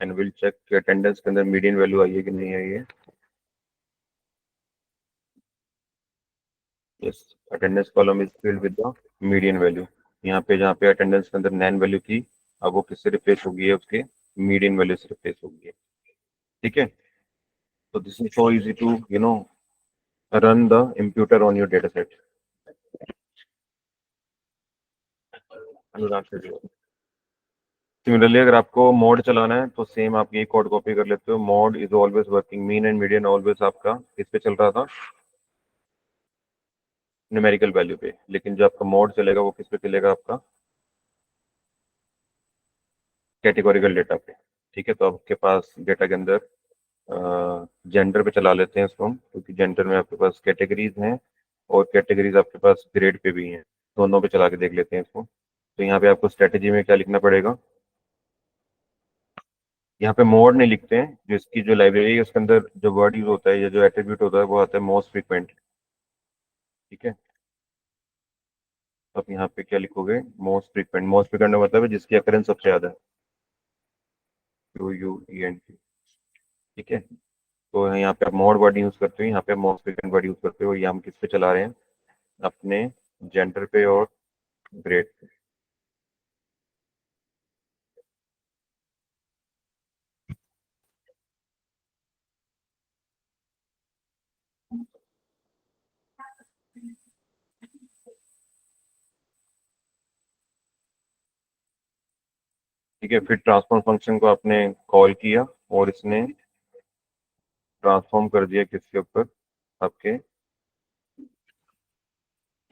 and we'll check कि अटेंडेंस के अंदर मीडियन वैल्यू आई है कि नहीं आई है. Yes, attendance column is filled with the median value. यहाँ पे जहाँ पे अटेंडेंस के अंदर नैन वैल्यू थी, अब वो किससे रिप्लेस हो गई है, उसके मीडियन वैल्यू से रिप्लेस हो गई है. ठीक है. तो this is so easy to run the imputer on your data set. Anurag से सिमिलरली अगर आपको मोड चलाना है तो सेम आप ये कोड कॉपी कर लेते हो. Mode is always working, mean and median always आपका इस पे चल रहा था न्यूमेरिकल वैल्यू पे, लेकिन जो आपका मोड चलेगा वो किस पे चलेगा, आपका कैटेगोरिकल डेटा पे. ठीक है. तो आपके पास डेटा के अंदर जेंडर पे चला लेते हैं इसको हम, क्योंकि जेंडर में आपके पास कैटेगरीज हैं और कैटेगरीज आपके पास ग्रेड पे भी हैं. दोनों पे चला के देख लेते हैं इसको. तो यहाँ पे आपको स्ट्रेटेजी में क्या लिखना पड़ेगा, यहाँ पे मोड नहीं लिखते हैं. जो इसकी जो लाइब्रेरी है उसके अंदर जो वर्ड यूज होता है या जो एट्रीब्यूट होता है वो आता है मोस्ट फ्रीक्वेंट. ठीक है. तो आप यहाँ पे क्या लिखोगे, मोस्ट फ्रीक्वेंट. मोस्ट फ्रीक्वेंट मतलब है जिसकी अकरेंस सबसे ज्यादा है, UUENT. ठीक है. तो यहाँ पे आप मोड वर्ड यूज करते हो, यहाँ पे मोस्ट फ्रीक्वेंट वर्ड यूज करते हो. ये हम किस पे चला रहे हैं, अपने जेंडर पे और ग्रेड पे. ठीक है. फिर ट्रांसफॉर्म फंक्शन को आपने कॉल किया और इसने ट्रांसफॉर्म कर दिया किसके ऊपर, आपके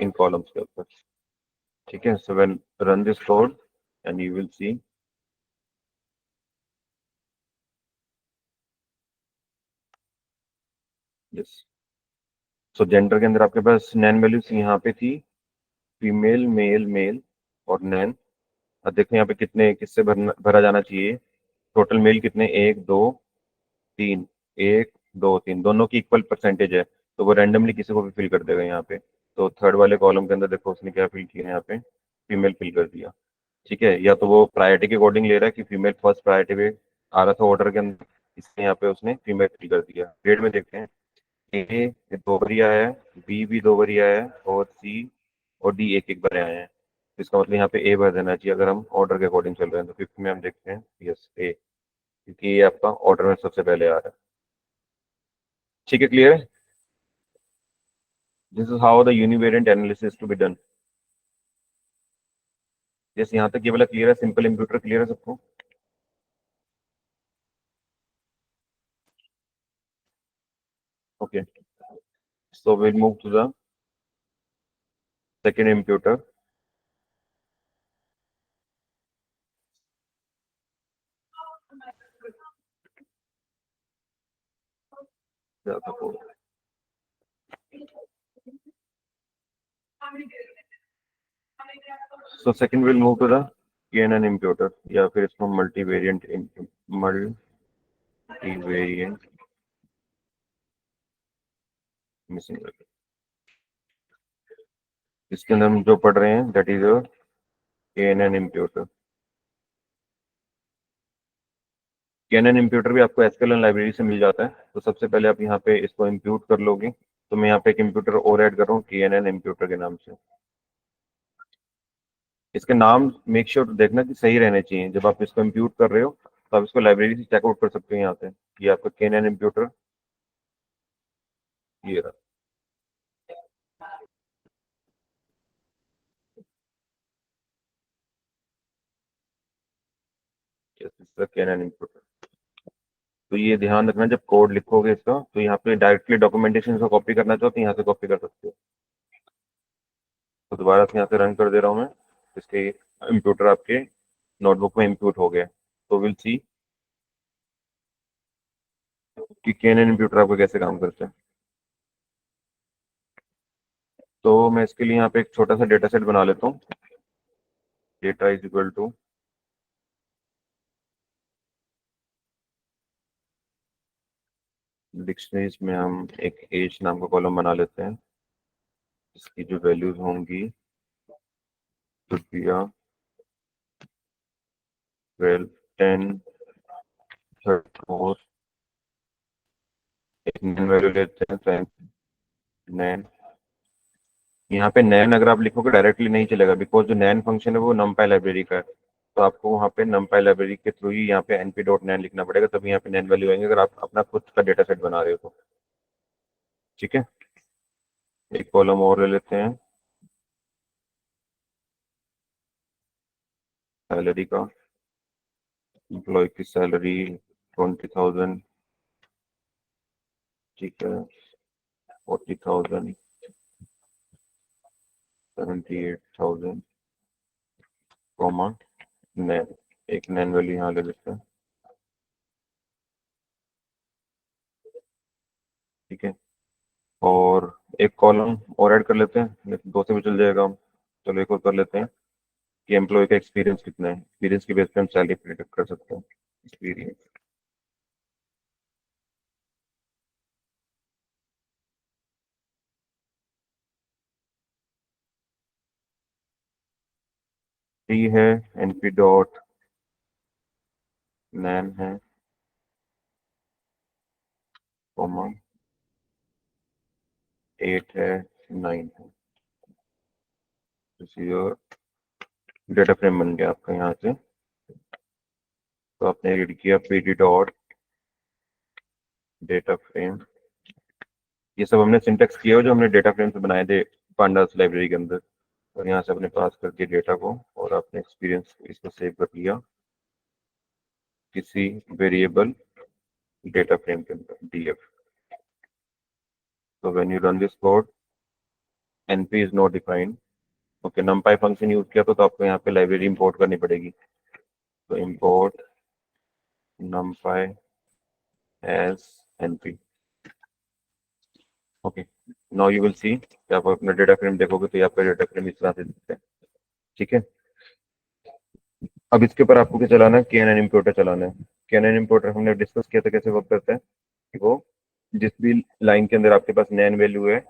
इन कॉलम्स के ऊपर. ठीक है. So when run this code and you will see this. So gender के अंदर आपके पास नैन वैल्यूज यहाँ पे थी, फीमेल, मेल, मेल और नैन। अब देखो यहाँ पे कितने किससे भरा जाना चाहिए। टोटल मेल कितने, 1 2 3, 1 2 3 दोनों की इक्वल परसेंटेज है, तो वो रैंडमली किसी को भी फिल कर देगा यहाँ पे। तो थर्ड वाले कॉलम के अंदर देखो उसने क्या फिल किया है, यहाँ पे फीमेल फिल कर दिया। ठीक है, या तो वो प्रायोरिटी के अकॉर्डिंग ले रहा है कि फीमेल फर्स्ट प्रायोरिटी पे आ रहा था ऑर्डर के अंदर, इसलिए यहाँ पे उसने फीमेल फिल कर दिया। ग्रेड में देखते हैं, ए 2 बारी आया है, बी भी 2 बारी आया है और सी और डी एक एक बार आए हैं। तो इसका मतलब यहाँ पे ए भर देना चाहिए अगर हम ऑर्डर के अकॉर्डिंग चल रहे हैं। तो फिफ्थ में हम देखते हैं यस ए, क्योंकि ये आपका ऑर्डर में सबसे पहले आ रहा है। ठीक है, क्लियर है? This is how the univariant analysis to be done. जैसे यहाँ तक ये वाला क्लियर है, सिंपल इंप्यूटर क्लियर है सबको? Okay, so will move to the second imputer. So second we'll move to the KNN imputer या फिर इसको मल्टीवेरिएंट मिसिंग। इसके अंदर हम जो पढ़ रहे हैं that is KNN imputer। KNN imputer भी आपको SQL लाइब्रेरी से मिल जाता है। तो सबसे पहले आप यहाँ पे इसको इम्प्यूट कर लोगे। तो मैं यहाँ पे एक इम्प्यूटर और ऐड कर रहा हूँ KNN imputer के नाम से। इसके नाम मेक श्योर देखना कि सही रहने चाहिए। जब आप इसको इम्प्यूट कर रहे हो तो आप इसको लाइब्रेरी से चेकआउट कर सकते हो यहाँ से। ये आपका KNN imputer ये रहा। KNN imputer। तो ये ध्यान रखना जब कोड लिखोगे इसका, तो यहाँ पे डायरेक्टली डॉक्यूमेंटेशन से कॉपी करना चाहो तो यहाँ से कॉपी कर सकते हो। तो दोबारा से यहाँ से रन कर दे रहा हूँ मैं। इसके इम्प्यूटर आपके नोटबुक में इम्प्यूट हो गया। तो विल सी कि KNN इम्प्यूटर आपका कैसे काम करता है। तो मैं इसके लिए यहाँ पे एक छोटा सा डेटा सेट बना लेता हूँ। Data is equal to dictionaries में हम एक एज नाम का कॉलम बना लेते हैं। इसकी जो वैल्यूज होंगी रुपया 12 10 34। एक नैन वैल्यू लेते हैं, नैन। यहाँ पे नैन अगर आप लिखोगे डायरेक्टली नहीं चलेगा, बिकॉज जो नैन फंक्शन है वो numpy लाइब्रेरी का है। तो आपको वहाँ पे numpy लाइब्रेरी के थ्रू ही यहाँ पे np.nan लिखना पड़ेगा, तभी यहाँ पे नैन वैल्यू आएंगे अगर आप अपना खुद का डेटा सेट बना रहे हो तो। ठीक है, एक कॉलम और ले लेते हैं सैलरी का। एम्प्लॉय की सैलरी 20,000। ठीक है, 40,000, 78,000 कॉमा नैन। एक नैन वैल्यू यहाँ ले लेते हैं। ठीक है, और एक कॉलम और ऐड कर लेते हैं, नहीं तो दो से भी चल जाएगा हम। चलो एक और कर लेते हैं कि एम्प्लॉय का एक्सपीरियंस कितना है। एक्सपीरियंस की बेस पे हम सैलरी प्रिडिक्ट कर सकते हैं। एक्सपीरियंस टी है, np.nan है, कॉमा 8 है, 9 है। योर डेटा फ्रेम बन गया आपका यहाँ से। तो आपने रीड किया pd.data फ्रेम। ये सब हमने सिंटेक्स किया जो हमने डेटा फ्रेम से बनाए थे पांडास लाइब्रेरी के अंदर। और यहाँ से अपने पास कर दिया डेटा को, और आपने एक्सपीरियंस इसको सेव कर लिया किसी वेरिएबल डेटा फ्रेम के अंदर df। तो when you run this code np is not defined. Okay, numpy function use किया तो आपको यहाँ पे लाइब्रेरी इंपोर्ट करनी पड़ेगी। तो import numpy as np। Okay, now you will see कि आप अपना डेटा फ्रेम देखोगे तो ये आपका डेटा फ्रेम इस तरह से दिखता है। ठीक है, अब इसके ऊपर आपको क्या चलाना है, KNN इंपोर्टर चलाना है। KNN इंपोर्टर हमने डिस्कस किया था कैसे वर्क करता है कि वो जिस भी लाइन के अंदर आपके पास नैन वैल्यू है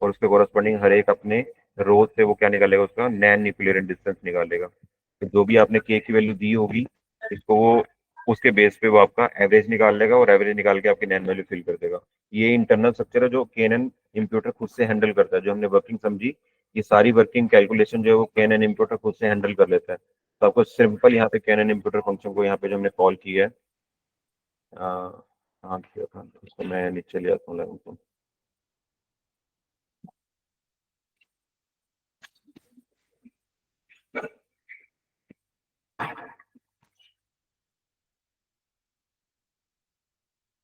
और उसके कोरस्पॉन्डिंग हर एक अपने रो से वो क्या निकालेगा, उसका नैन इक्विवेलेंट डिस्टेंस निकालेगा। तो जो भी आपने के की वैल्यू दी होगी इसको वो उसके बेस पे वो आपका एवरेज निकाल लेगा और एवरेज निकाल के आपकी नैन वैल्यू फिल कर देगा। ये इंटरनल स्ट्रक्चर है जो KNN इंप्यूटर खुद से हैंडल करता है। जो हमने वर्किंग समझी, ये सारी वर्किंग कैलकुलेशन जो है वो KNN इंप्यूटर खुद से हैंडल कर लेता है। तो आपको सिंपल यहाँ पे KNN इंप्यूटर फंक्शन को यहाँ पे जो हमने कॉल किया है, हाँ किया था, उसको मैं नीचे ले आता हूँ लाइन को।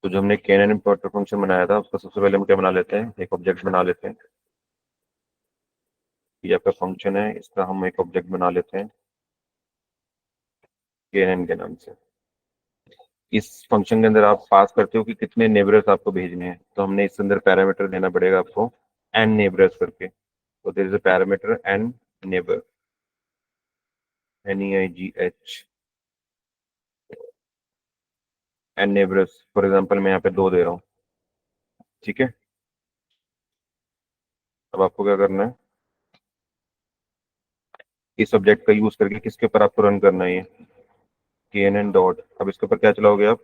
तो जो हमने KNN इंपोर्टर फंक्शन बनाया था उसका सबसे पहले हम क्या बना लेते हैं, एक ऑब्जेक्ट बना लेते हैं। ये आपका फंक्शन है, इसका हम एक ऑब्जेक्ट बना लेते हैं KNN के नाम से। इस फंक्शन के अंदर आप पास करते हो कि कितने नेबरस आपको भेजने हैं, तो हमने इसके अंदर पैरामीटर देना पड़ेगा आपको n नेबरस करके। तो there is a parameter n neighbour, NEIGH, n neighbours. For example मैं यहाँ पे 2 दे रहा हूँ। ठीक है, अब आपको क्या करना है, इस ऑब्जेक्ट का यूज करके किसके ऊपर आपको रन करना है, ये KNN डॉट। अब इसके ऊपर क्या चलाओगे आप,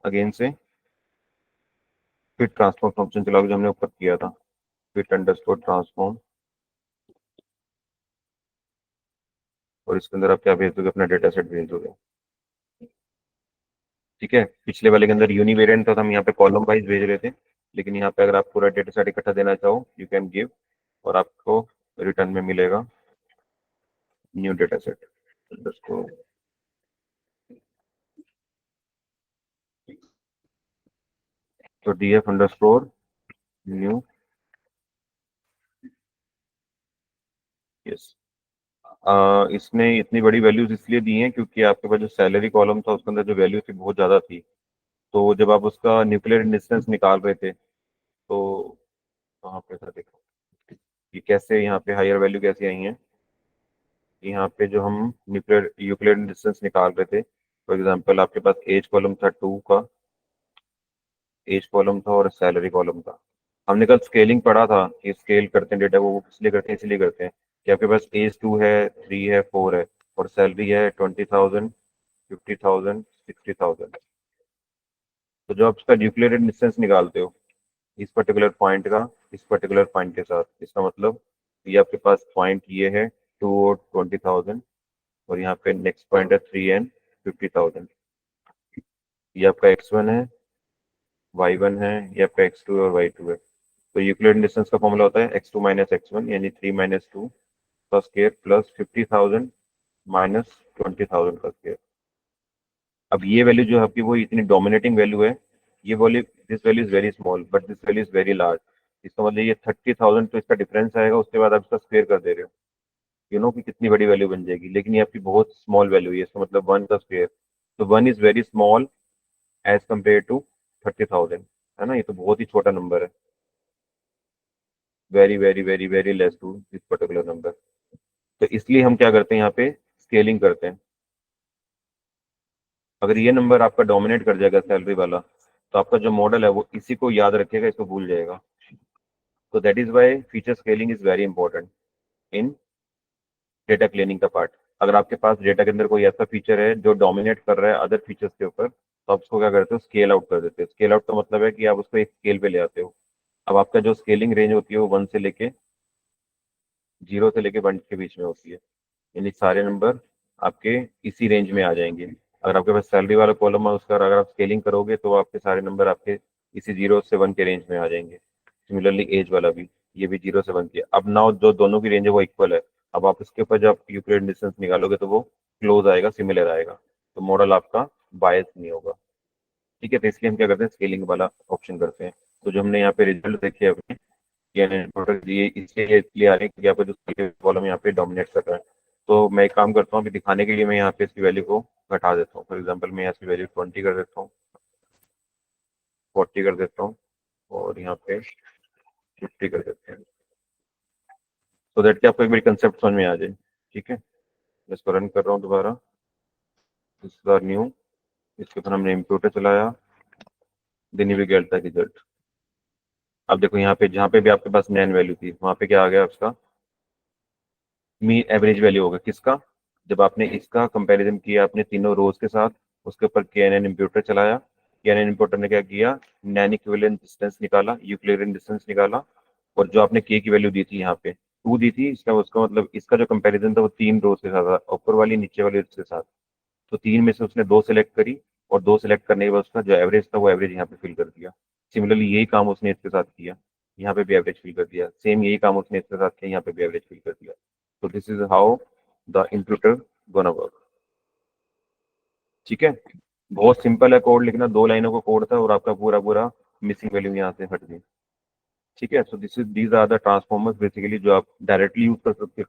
अगेन से फिट ट्रांसफॉर्म फंक्शन चलाओगे जो हमने ऊपर किया था, फिट अंडरस्कोर ट्रांसफॉर्म। और इसके अंदर आप क्या भेज दोगे, अपना डेटा सेट भेज दोगे। ठीक है, पिछले वाले के अंदर यूनिवेरिएंट था तो हम यहाँ पे कॉलम वाइज भेज रहे थे, लेकिन यहाँ पे अगर आप पूरा डेटा सेट इकट्ठा देना चाहो यू कैन गिव, और आपको रिटर्न में मिलेगा न्यू डेटा सेट अंडरस्कोर। तो DF अंडरस्कोर न्यू, यस। इसने इतनी बड़ी वैल्यूज इसलिए दी हैं क्योंकि आपके पास जो सैलरी कॉलम था उसके अंदर जो वैल्यू थी बहुत ज़्यादा थी। तो जब आप उसका न्यूक्लियर डिस्टेंस निकाल रहे थे तो वहाँ पे था, देखो ये कैसे यहाँ पे हायर वैल्यू कैसे आई है। यहाँ पे जो हम न्यूक्लियर यूक्लियर डिस्टेंस निकाल रहे थे, फॉर एग्जांपल आपके पास एज कॉलम था 2 का, एज कॉलम था और सैलरी कॉलम था। हमने कल स्केलिंग पढ़ा था कि स्केल करते हैं डेटा को, वो इसलिए करते हैं, इसलिए करते हैं कि आपके पास एज 2 है, 3 है, 4 है और सैलरी है 20,000, 50,000, 60,000। तो जो आप उसका न्यूक्लियर डिस्टेंस निकालते हो इस पर्टिकुलर पॉइंट का इस पर्टिकुलर पॉइंट के साथ, इसका मतलब ये आपके पास पॉइंट ये है 2 और 20,000, और यहाँ पे नेक्स्ट पॉइंट है 3 एंड 50,000। ये आपका x1 है, y1 है, ये आपका x2 और y2 है। तो यूक्लिड डिस्टेंस का फॉर्मूला होता है x2 माइनस x1 यानी 3 माइनस 2 का स्क्वायर प्लस 50,000 माइनस 20,000 का स्क्वायर। अब ये वैल्यू जो है आपकी वो इतनी डोमिनेटिंग वैल्यू है, ये value, this value is very small but this value is very large. इसका मतलब ये 30,000 तो इसका डिफरेंस आएगा, उसके बाद आप इसका स्क्वायर कर दे रहे हो, यू नो कि कितनी बड़ी वैल्यू बन जाएगी, लेकिन ये आपकी बहुत स्मॉल वैल्यू है, इसका मतलब 1 का स्क्वायर। तो 1 is very small as compare to 30,000, है ना, ये तो बहुत ही छोटा नंबर है, very very very very less to this particular number. तो इसलिए हम क्या करते हैं, यहाँ पे स्केलिंग करते हैं। अगर ये नंबर आपका डोमिनेट कर जाएगा सैलरी वाला, तो आपका जो मॉडल है वो इसी को याद रखेगा, इसको भूल जाएगा। तो that is why feature scaling is very important in data cleaning का पार्ट। अगर आपके पास डेटा के अंदर कोई ऐसा फीचर है जो डोमिनेट कर रहा है अदर फीचर्स के ऊपर, तो आप उसको क्या करते हो, स्केल आउट कर देते हो। स्केल आउट का मतलब है कि आप उसको एक स्केल पे ले आते हो। अब आपका जो स्केलिंग रेंज होती है वो 1 से लेके 0 से लेके 1 के बीच में होती है, यानी सारे नंबर आपके इसी रेंज में आ जाएंगे। अगर आपके पास सैलरी वाला कॉलम है उसका अगर आप स्केलिंग करोगे तो आपके सारे नंबर आपके इसी 0 से 1 के रेंज में आ जाएंगे। सिमिलरली एज वाला भी, ये भी 0 से 1 की है। अब नाउ जो दोनों की रेंज है वो इक्वल है। अब आप इसके ऊपर जब यूक्लिड डिस्टेंस निकालोगे तो वो क्लोज आएगा, सिमिलर आएगा, तो मॉडल आपका बायस नहीं होगा। ठीक है, तो इसलिए हम क्या करते हैं, स्केलिंग वाला ऑप्शन करते हैं। तो जो हमने यहाँ पे रिजल्ट देखे अपने, यानी प्रोडक्ट ये इसलिए आ रहे हैं कि यहाँ पे जो कॉलम यहाँ पे डोमिनेट कर रहा है। तो मैं एक काम करता हूँ, अभी दिखाने के लिए मैं यहाँ पे इसकी वैल्यू को घटा देता हूँ। फॉर एग्जाम्पल मैं यहाँ इसकी वैल्यू 20 कर देता हूँ, 40 कर देता हूँ, और यहाँ पे 50 कर देते हैं, तो दैट कि आपको एक बार कंसेप्ट समझ में आ जाए। ठीक है, मैं इसको रन कर रहा हूँ दोबारा, दिस इज आवर न्यू, इसके ऊपर हमने इम्प्यूटर चलाया, then we get the result. अब देखो यहाँ पे जहाँ पे भी आपके पास नैन वैल्यू थी वहाँ पे क्या आ गया उसका मीन एवरेज वैल्यू होगा किसका, जब आपने इसका कंपैरिजन किया अपने तीनों रोज के साथ, उसके ऊपर के एन एन इम्प्यूटर चलाया, के एन एन इम्प्यूटर ने क्या किया, नैन इक्विवेलेंट डिस्टेंस निकाला, यूक्लिडियन डिस्टेंस निकाला, और जो आपने के की वैल्यू दी थी यहाँ पे 2 दी थी, इसका उसका मतलब इसका जो कंपैरिजन था वो 3 रोज के साथ था, ऊपर वाली नीचे वाली रोज के साथ। तो 3 में से उसने 2 सेलेक्ट करी, और 2 सेलेक्ट करने के बाद उसका जो एवरेज था वो एवरेज यहाँ पे फिल कर दिया। सिमिलरली यही काम उसने इसके साथ किया, यहाँ पे भी एवरेज फिल कर दिया, सेम यही काम उसने इसके साथ किया, यहाँ पे भी एवरेज फिल कर दिया। तो this is how the imputer gonna work. ठीक है, बहुत सिंपल है कोड लिखना, 2 लाइनों का कोड था और आपका पूरा पूरा मिसिंग वैल्यू यहाँ से हट गई। ठीक है, so these are the transformers basically जो आप डायरेक्टली यूज कर सकते हो,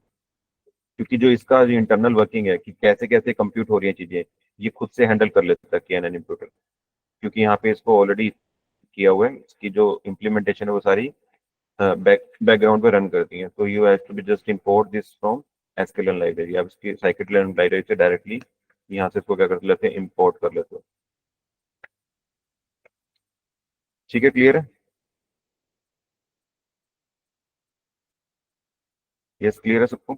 क्योंकि जो इसका जो इंटरनल वर्किंग है कि कैसे कैसे कंप्यूट हो रही है चीजें, ये खुद से हैंडल कर लेता है कैनन इम्प्यूटर, क्योंकि यहाँ पे इसको ऑलरेडी किया हुआ है, इसकी जो इम्प्लीमेंटेशन है वो सारी बैकग्राउंड पे रन करती है। तो you have to be just import this from SQL library, आप इसकी साइकिट-लेन लाइब्रेरी से डायरेक्टली यहाँ से इसको क्या कर लेते हैं, इंपोर्ट कर लेते हो। ठीक है, क्लियर है? यस, क्लियर है सबको?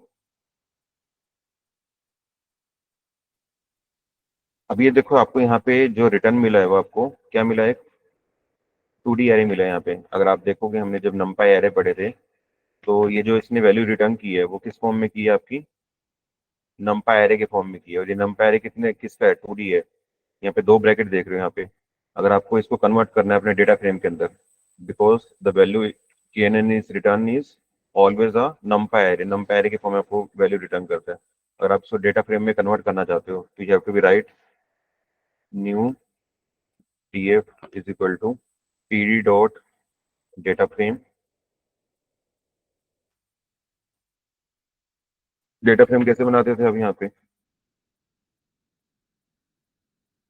अब ये देखो आपको यहाँ पे जो रिटर्न मिला है वो आपको क्या मिला है, 2D एरे मिला है यहाँ पे। अगर आप देखोगे हमने जब नंपाई एरे पढ़े थे, तो ये जो इसने वैल्यू रिटर्न की है वो किस फॉर्म में की है आपकी, नंपाई एरे के फॉर्म में की है। और ये नंपाई एरे कितने किसका है, 2D है। यहाँ पे 2 ब्रैकेट देख रहे हो यहाँ पे, अगर आपको इसको कन्वर्ट करना है अपने डेटा फ्रेम के अंदर, because the value CNN is return is always a नंपाई array, नंपाई array के फॉर्म में आपको वैल्यू रिटर्न करता है। अगर आप इसको डेटा फ्रेम में कन्वर्ट करना चाहते हो तो you have to be write new df is equal to pd dot data frame. Data frame कैसे बनाते थे अब यहाँ पे,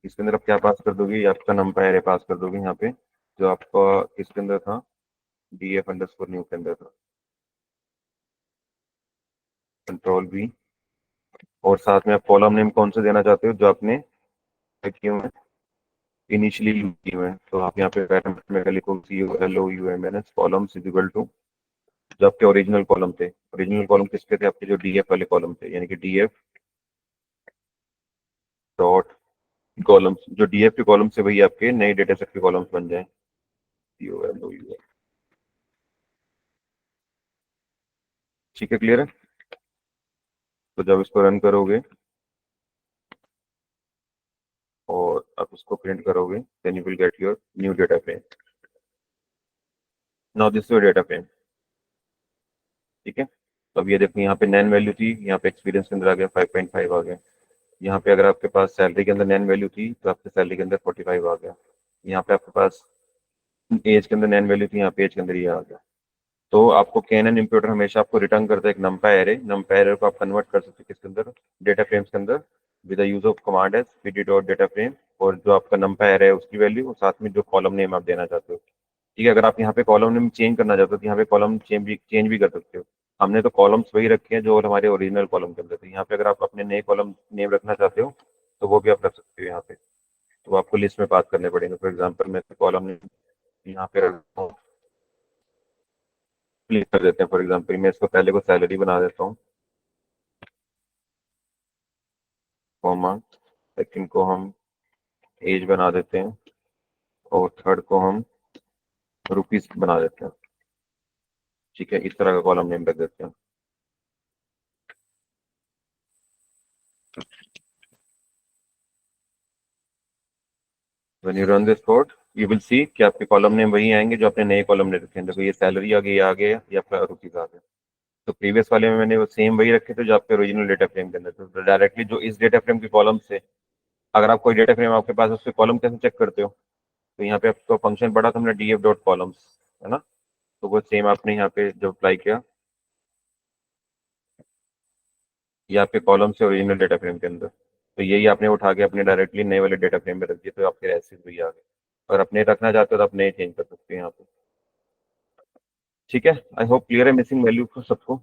इसके अंदर आप क्या पास कर दोगे, ये आपका नंपाई एरे पास कर दोगे यहाँ पे, जो आपका किसके अंदर था, df अंडरस्कोर न्यू के अंदर था, कंट्रोल V, और साथ में आप कॉलम नेम कौन सा देना चाहते हो जो आपने किए हुए इनिशियली यूज किए हुए हैं। तो आप यहाँ पे पैरामीटर में लिखो COLOUMNS columns is equal to जो आपके ओरिजिनल कॉलम थे, ओरिजिनल कॉलम किसके थे, आपके जो DF वाले कॉलम थे, यानी कि DF डॉट कॉलम्स, जो DF के कॉलम से वही आपके नए डेटा सेट के कॉलम्स बन जाए, COLOUM। ठीक है, क्लियर है? तो जब इसको रन करोगे और आप इसको प्रिंट करोगे, then you will get your new data frame. Now this your data frame. ठीक है, तो अब ये देखो यहाँ पे नैन वैल्यू थी, यहाँ पे एक्सपीरियंस के अंदर आ गया 5.5 आ गया। यहाँ पे अगर आपके पास सैलरी के अंदर नैन वैल्यू थी तो आपके सैलरी के अंदर 45 आ गया। यहाँ पे आपके पास एज के अंदर नैन वैल्यू थी, यहाँ पे एज के अंदर ये आ गया। तो आपको कैनन इम्प्यूटर हमेशा आपको रिटर्न करता है एक नंपाई एरे, नंपाई एरे को आप कन्वर्ट कर सकते हो किसके अंदर, डेटा फ्रेम्स के अंदर, with the use of command as pd dot data frame, और जो आपका नंपाई एरे है उसकी वैल्यू और साथ में जो कॉलम नेम आप देना चाहते हो। ठीक है, अगर आप यहाँ पे कॉलम नेम चेंज करना चाहते हो तो यहाँ पे कॉलम चेंज भी कर सकते हो। हमने तो कॉलम्स वही रखे हैं जो हमारे ओरिजिनल कॉलम के अंदर थे। यहाँ पे अगर आप अपने नए कॉलम नेम रखना चाहते हो तो वो भी आप रख सकते हो यहाँ पे, तो आपको लिस्ट में पास करने पड़ेंगे। फॉर एग्जाम्पल मैं कॉलम नेम यहाँ पे रखता हूँ, क्लिक कर देते हैं। फॉर एग्जाम्पल मैं इसको पहले को सैलरी बना देता हूँ, कॉमा, सेकंड को हम एज बना देते हैं, और थर्ड को हम रुपीस बना देते हैं। ठीक है, इस तरह का कॉलम नेम रख देते हैं। When you run this code, you will see कि आपके कॉलम नेम वही आएंगे जो आपने नए कॉलम ने रखे हैं। देखो ये सैलरी आ गई, आ गया, या आपका रुपीज आ गया। तो प्रीवियस वाले में मैंने वो सेम वही रखे थे जो आपके ओरिजिनल डेटा फ्रेम के अंदर थे। तो डायरेक्टली जो इस डेटा फ्रेम के कॉलम से, अगर आप कोई डेटा फ्रेम आपके पास है, उसके कॉलम कैसे चेक करते हो, तो यहाँ पे आपको फंक्शन पढ़ा था हमने df डॉट कॉलम्स, है ना, तो वो सेम आपने यहाँ पे जब अप्लाई किया, ये आपके कॉलम से ओरिजिनल डेटा फ्रेम के अंदर, तो यही आपने उठा के अपने डायरेक्टली नए वाले डेटा फ्रेम में रख दिए, तो आपके ऐसे वही आ गए। और अपने रखना चाहते हो तो आप नए चेंज कर सकते हैं यहाँ पे। ठीक है, आई होप क्लियर है मिसिंग वैल्यू सबको।